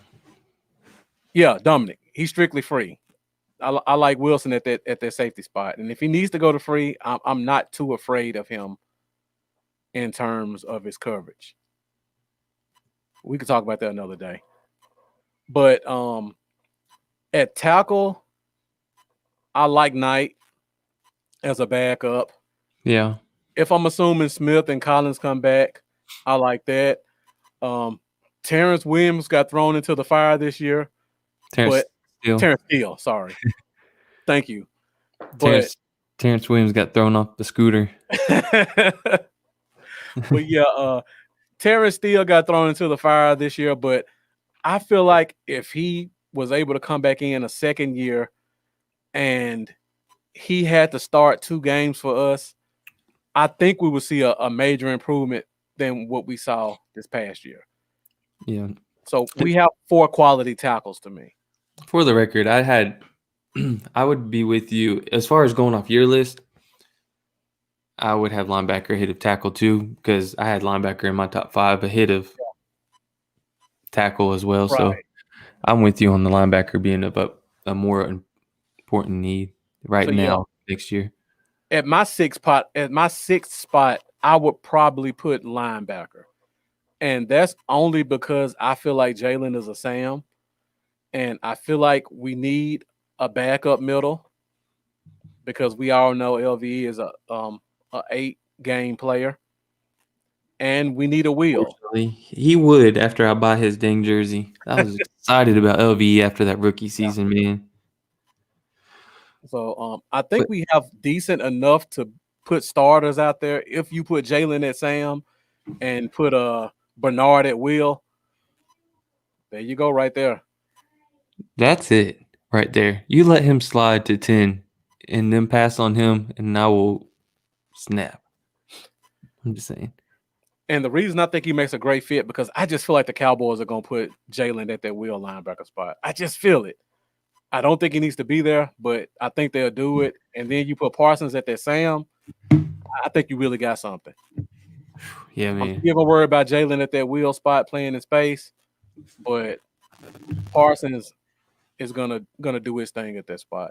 Yeah, Dominic, he's strictly free. I like Wilson at that safety spot, and if he needs to go to free, I'm not too afraid of him in terms of his coverage. We could talk about that another day. But at tackle, I like Knight as a backup. Yeah. If I'm assuming Smith and Collins come back, I like that. Terrence Williams got thrown into the fire this year. Terrence Steele, sorry. Thank you. Terrence Williams got thrown off the scooter. But yeah, Terrence Steele got thrown into the fire this year, but I feel like if he was able to come back in a second year and he had to start 2 games for us, I think we would see a major improvement than what we saw this past year. Yeah. So we have 4 quality tackles to me. For the record, I would be with you. As far as going off your list, I would have linebacker ahead of tackle too, because I had linebacker in my top 5 ahead of tackle as well. Right. So I'm with you on the linebacker being a more important need now next year. At my 6th spot, I would probably put linebacker. And that's only because I feel like Jalen is a Sam. And I feel like we need a backup middle because we all know LVE is a 8-game player. And we need a wheel. He would after I buy his dang jersey. I was excited about LVE after that rookie season, man. So I think we have decent enough to put starters out there. If you put Jalen at Sam and put Bernard at Will, There you go, right there. That's it right there. You let him slide to 10 and then pass on him, and I will snap. I'm just saying. And the reason I think he makes a great fit because I just feel like the Cowboys are going to put Jalen at that wheel linebacker spot. I just feel it. I don't think he needs to be there, but I think they'll do it. And then you put Parsons at that Sam. I think you really got something. Yeah, I'm man. still worried about Jalen at that wheel spot playing in space, but Parsons is gonna do his thing at that spot.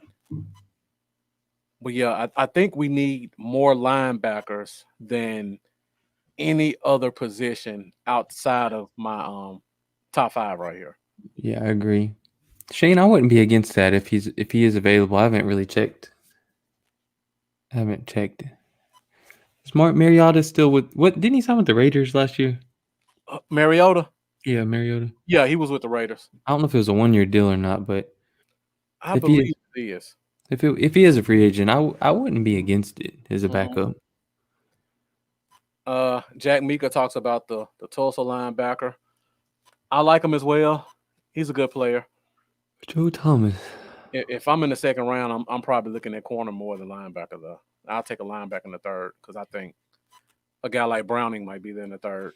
But yeah, I think we need more linebackers than any other position outside of my top 5 right here. Yeah, I agree. Shane, I wouldn't be against that if he is available. I haven't really checked. Smart Mariota still with what? Didn't he sign with the Raiders last year? Mariota? Yeah, Mariota. Yeah, he was with the Raiders. I don't know if it was a 1-year deal or not, but I if he believe is, he is. if he is a free agent, I wouldn't be against it as a backup. Jack Mika talks about the Tulsa linebacker. I like him as well. He's a good player. Joe Thomas. If I'm in the second round, I'm probably looking at corner more than linebacker though. I'll take a linebacker in the third because I think a guy like Browning might be there in the third.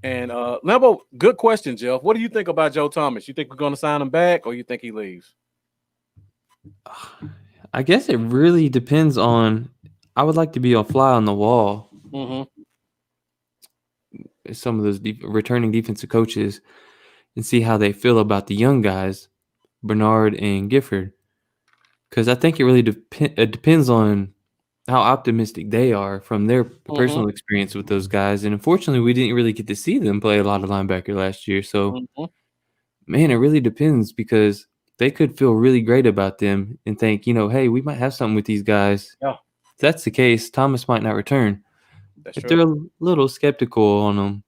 And Lambo, good question, Jeff. What do you think about Joe Thomas? You think we're going to sign him back, or you think he leaves? I guess it really depends on. I would like to be a fly on the wall. Some of those returning defensive coaches and see how they feel about the young guys, Bernard and Gifford, because I think it really depends on how optimistic they are from their personal experience with those guys. And unfortunately, we didn't really get to see them play a lot of linebacker last year. So, man, it really depends because they could feel really great about them and think, hey, we might have something with these guys. Yeah. If that's the case, Thomas might not return. That's if true. they're a little skeptical on him,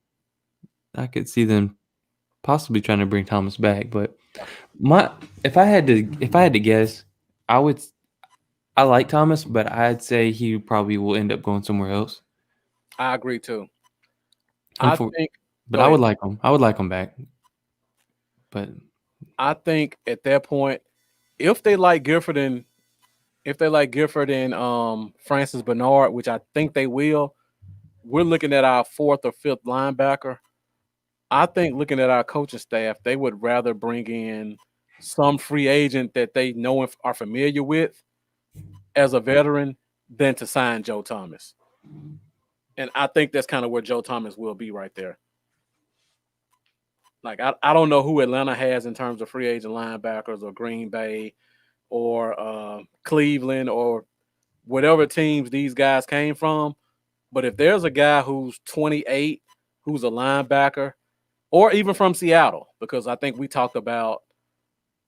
I could see them possibly trying to bring Thomas back. But if I had to guess, I like Thomas, but I'd say he probably will end up going somewhere else. I agree too. I would like him. I would like him back. But I think at that point, if they like Gifford and Francis Bernard, which I think they will, we're looking at our 4th or 5th linebacker. I think looking at our coaching staff, they would rather bring in some free agent that they know and are familiar with as a veteran than to sign Joe Thomas. And I think that's kind of where Joe Thomas will be right there. Like, I don't know who Atlanta has in terms of free agent linebackers or Green Bay or Cleveland or whatever teams these guys came from. But if there's a guy who's 28, who's a linebacker, or even from Seattle, because I think we talked about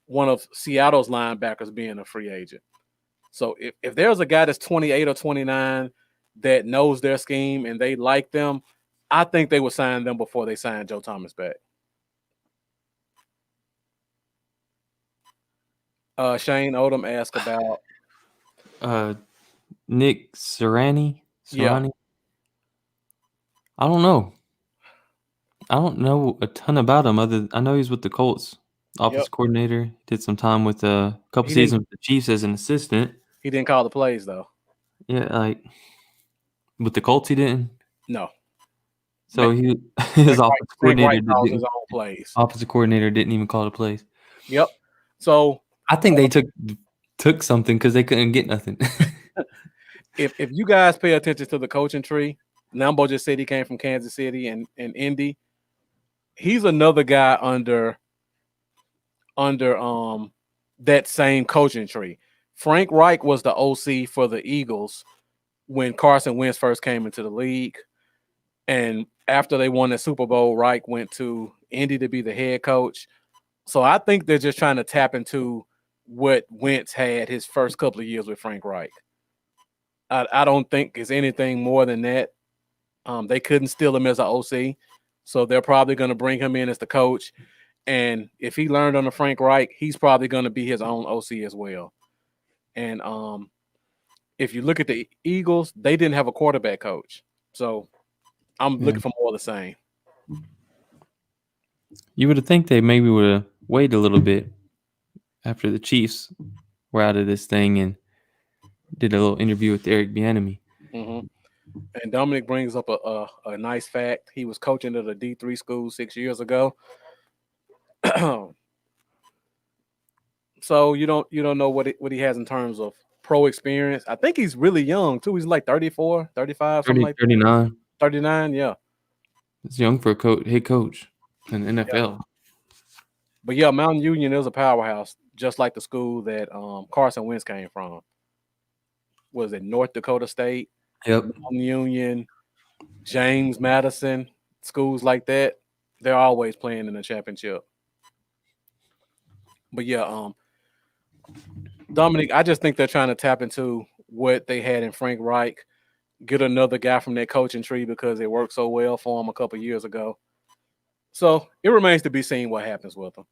one of Seattle's linebackers being a free agent. So if there's a guy that's 28 or 29 that knows their scheme and they like them, I think they would sign them before they sign Joe Thomas back. Shane Odom asked about Nick Sirianni. Yeah. I don't know. I don't know a ton about him. I know he's with the Colts, office coordinator. Did some time with a couple seasons with the Chiefs as an assistant. He didn't call the plays though. Yeah, like with the Colts, he didn't. No. So his offensive coordinator didn't even call the plays. Yep. So I think they took something because they couldn't get nothing. if you guys pay attention to the coaching tree, Lambo just said he came from Kansas City and Indy. He's another guy under that same coaching tree. Frank Reich was the OC for the Eagles when Carson Wentz first came into the league. And after they won the Super Bowl, Reich went to Indy to be the head coach. So I think they're just trying to tap into what Wentz had his first couple of years with Frank Reich. I don't think it's anything more than that. They couldn't steal him as an OC. So they're probably going to bring him in as the coach. And if he learned under Frank Reich, he's probably going to be his own OC as well. And if you look at the Eagles, they didn't have a quarterback coach. So I'm looking for more of the same. You would have think they maybe would have waited a little bit after the Chiefs were out of this thing and did a little interview with Eric Bieniemy. Mm-hmm. And Dominic brings up a nice fact. He was coaching at a D3 school 6 years ago. So you don't know what he has in terms of pro experience. I think he's really young too. He's like 34, 35, something 30, like that. 39. 39, yeah. It's young for a head coach in the NFL. But yeah, Mountain Union is a powerhouse, just like the school that Carson Wentz came from. Was it North Dakota State? Yep. Mountain Union, James Madison, schools like that. They're always playing in the championship. But yeah, Dominic, I just think they're trying to tap into what they had in Frank Reich, get another guy from that coaching tree because it worked so well for him a couple years ago. So it remains to be seen what happens with them.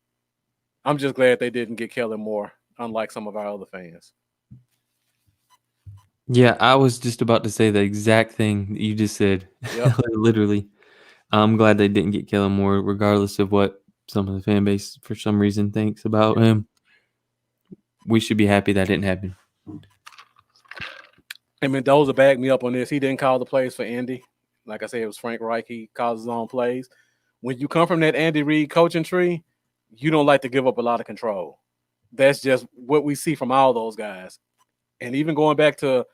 I'm just glad they didn't get Kellen Moore, unlike some of our other fans. Yeah, I was just about to say the exact thing that you just said. Yep. Literally. I'm glad they didn't get Kellen Moore, regardless of what some of the fan base, for some reason, thinks about him. We should be happy that didn't happen. And Mendoza backed me up on this. He didn't call the plays for Indy. Like I said, it was Frank Reich. He calls his own plays. When you come from that Andy Reid coaching tree, you don't like to give up a lot of control. That's just what we see from all those guys. And even going back to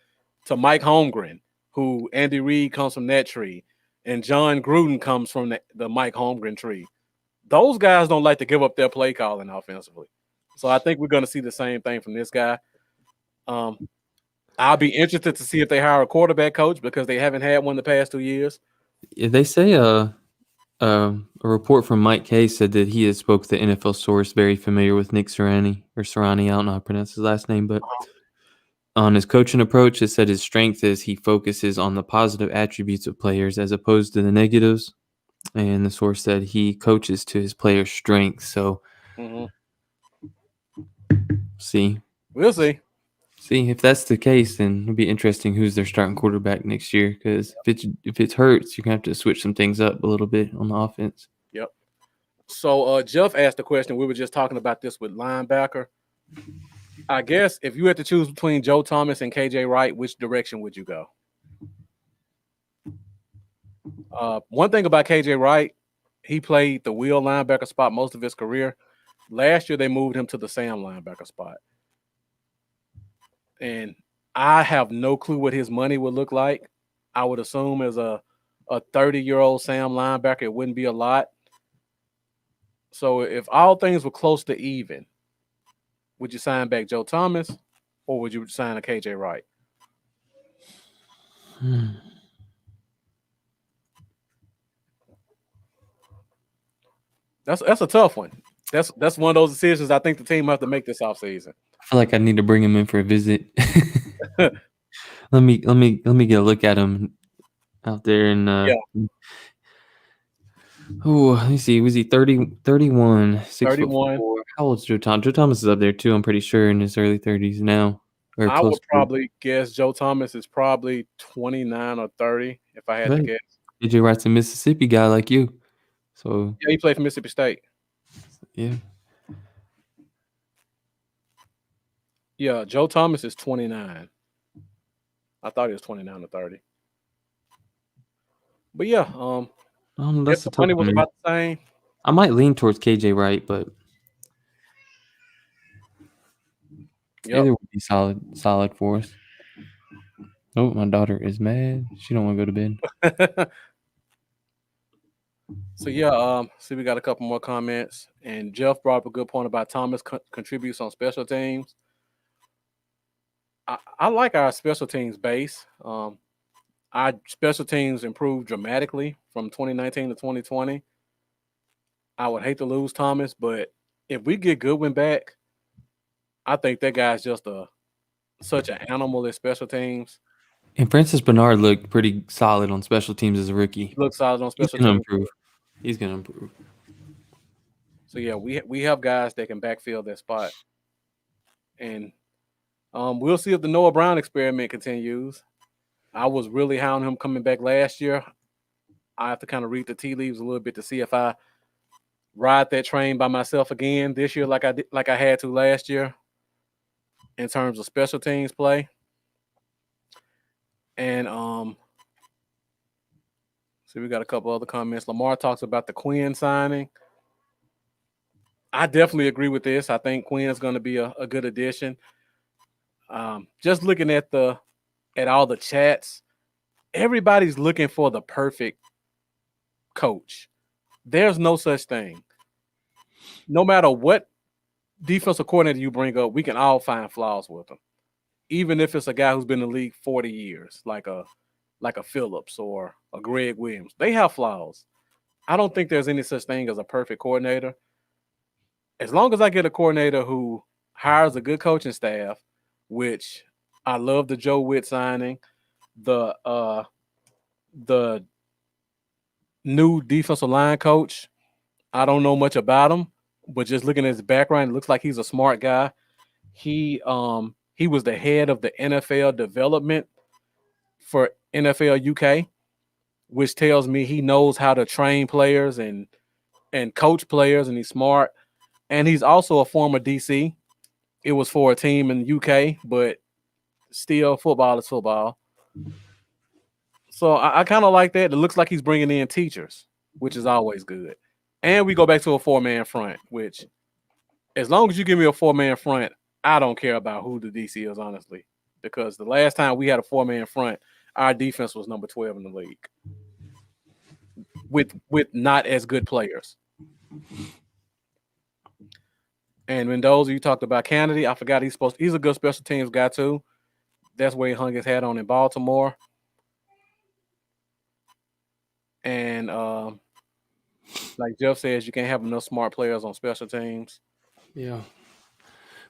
Mike Holmgren, who Andy Reid comes from that tree, and John Gruden comes from the Mike Holmgren tree. Those guys don't like to give up their play calling offensively. So I think we're going to see the same thing from this guy. I'll be interested to see if they hire a quarterback coach because they haven't had one the past 2 years. They say a report from Mike Kay said that he had spoke to the NFL source very familiar with Nick Sirianni. I don't know how to pronounce his last name, but on his coaching approach, it said his strength is he focuses on the positive attributes of players as opposed to the negatives. And the source said he coaches to his players' strengths. So, see. We'll see. See, if that's the case, then it'll be interesting who's their starting quarterback next year. Because if it hurts, you're gonna have to switch some things up a little bit on the offense. Yep. So Jeff asked the question. We were just talking about this with linebacker. I guess if you had to choose between Joe Thomas and KJ Wright, which direction would you go? One thing about KJ Wright, he played the wheel linebacker spot most of his career. Last year, they moved him to the Sam linebacker spot. And I have no clue what his money would look like. I would assume as a 30-year-old Sam linebacker, it wouldn't be a lot. So if all things were close to even, would you sign back Joe Thomas or would you sign a KJ Wright? That's a tough one. That's one of those decisions I think the team will have to make this offseason. I feel like I need to bring him in for a visit. let me get a look at him out there and Oh, let me see. Was he 30, 31, 31. 6'4"? How old's Joe Thomas? Joe Thomas is up there too, I'm pretty sure, in his early 30s now. Or I close would probably guess Joe Thomas is probably 29 or 30 if I had to guess. AJ Wright's a Mississippi guy like you. So yeah, he played for Mississippi State. Yeah. Yeah, Joe Thomas is 29. I thought he was 29 or 30. But yeah, that's the money was about the same. I might lean towards KJ Wright, but either would be solid for us. Oh, my daughter is mad. She don't want to go to bed. So yeah, see, we got a couple more comments, and Jeff brought up a good point about Thomas contributes on special teams. I like our special teams base. Our special teams improved dramatically from 2019 to 2020. I would hate to lose Thomas, but if we get Goodwin back, I think that guy's just such an animal at special teams. And Francis Bernard looked pretty solid on special teams as a rookie. He looked solid on special teams. He's going to improve. So yeah, we have guys that can backfill that spot, and we'll see if the Noah Brown experiment continues. I was really high on him coming back last year. I have to kind of read the tea leaves a little bit to see if I ride that train by myself again this year, like I had to last year, in terms of special teams play. And see, we got a couple other comments. Lamar talks about the Quinn signing. I definitely agree with this. I think Quinn is going to be a good addition. Just looking at all the chats, everybody's looking for the perfect coach. There's no such thing. No matter what defensive coordinator you bring up, we can all find flaws with them. Even if it's a guy who's been in the league 40 years, like a Phillips or a Greg Williams, they have flaws. I don't think there's any such thing as a perfect coordinator. As long as I get a coordinator who hires a good coaching staff, which I love the Joe Witt signing, the new defensive line coach. I don't know much about him, but just looking at his background, it looks like he's a smart guy. He was the head of the NFL development for NFL UK, which tells me he knows how to train players and coach players, and he's smart. And he's also a former DC. It was for a team in the UK, but still, football is football. So I kind of like that. It looks like he's bringing in teachers, which is always good. And we go back to a 4-man front, which as long as you give me a 4-man front, I don't care about who the DC is, honestly, because the last time we had a 4-man front, our defense was number 12 in the league with not as good players. And Mendoza, you talked about Kennedy. I forgot he's a good special teams guy too. That's where he hung his hat on in Baltimore. And like Jeff says, you can't have enough smart players on special teams. Yeah.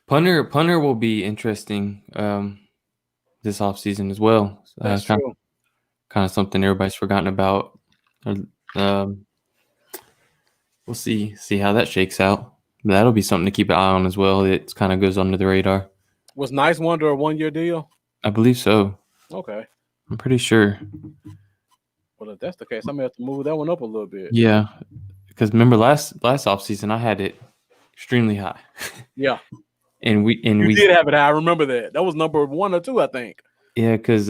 Punter will be interesting this offseason as well. That's true. Kind of something everybody's forgotten about. We'll see how that shakes out. That'll be something to keep an eye on as well. It kind of goes under the radar. Was Nice Wonder a 1-year deal? I believe so. Okay. I'm pretty sure. Well, if that's the case, I'm gonna have to move that one up a little bit. Yeah, because remember last offseason I had it extremely high. Yeah. And we did have it high. I remember that. That was number 1 or 2, I think. Yeah, because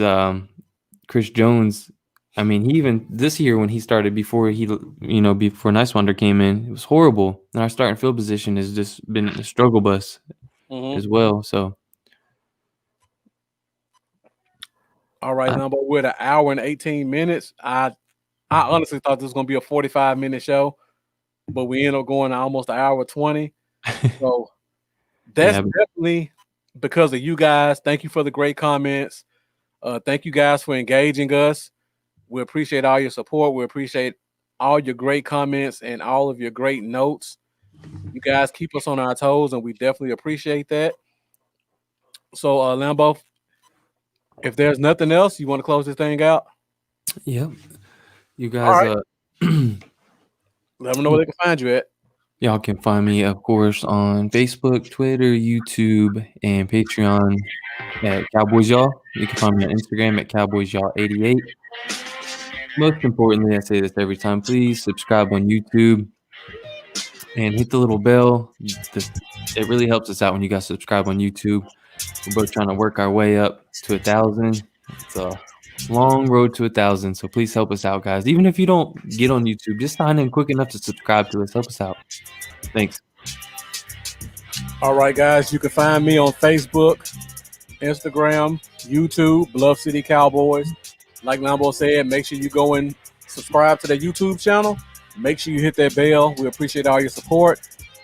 Chris Jones, I mean, he even this year when he started before Nice Wonder came in, it was horrible. And our starting field position has just been a struggle bus as well. So, all right, now, but we're at 1 hour and 18 minutes. I honestly thought this was gonna be a 45-minute show, but we ended up going almost 1 hour 20. So that's definitely because of you guys. Thank you for the great comments. Thank you guys for engaging us. We appreciate all your support. We appreciate all your great comments and all of your great notes. You guys keep us on our toes, and we definitely appreciate that. So, Lambo, if there's nothing else, you want to close this thing out? Yep. You guys, let them know where they can find you at. Y'all can find me, of course, on Facebook, Twitter, YouTube, and Patreon at Cowboys Y'all. You can find me on Instagram at Cowboys Y'all 88. Most importantly, I say this every time, please subscribe on YouTube and hit the little bell. It really helps us out when you guys subscribe on YouTube. We're both trying to work our way up to 1,000. It's a long road to 1,000, so please help us out, guys. Even if you don't get on YouTube, just sign in quick enough to subscribe to us. Help us out. Thanks. All right, guys, you can find me on Facebook, Instagram, YouTube, Bluff City Cowboys. Like Lambo said, make sure you go and subscribe to the YouTube channel. Make sure you hit that bell. We appreciate all your support.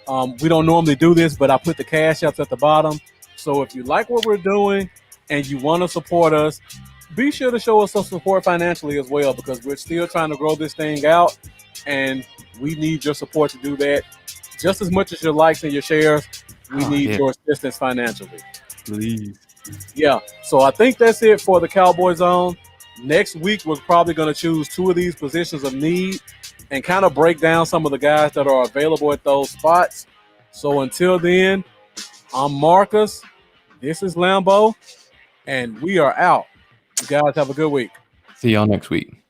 We don't normally do this, but I put the cash apps at the bottom. So if you like what we're doing and you want to support us, be sure to show us some support financially as well, because we're still trying to grow this thing out, and we need your support to do that. Just as much as your likes and your shares, we need your assistance financially. Please. Yeah, so I think that's it for the Cowboy Zone. Next week, we're probably going to choose 2 of these positions of need and kind of break down some of the guys that are available at those spots. So until then, I'm Marcus. This is Lambo, and we are out. You guys have a good week. See y'all next week.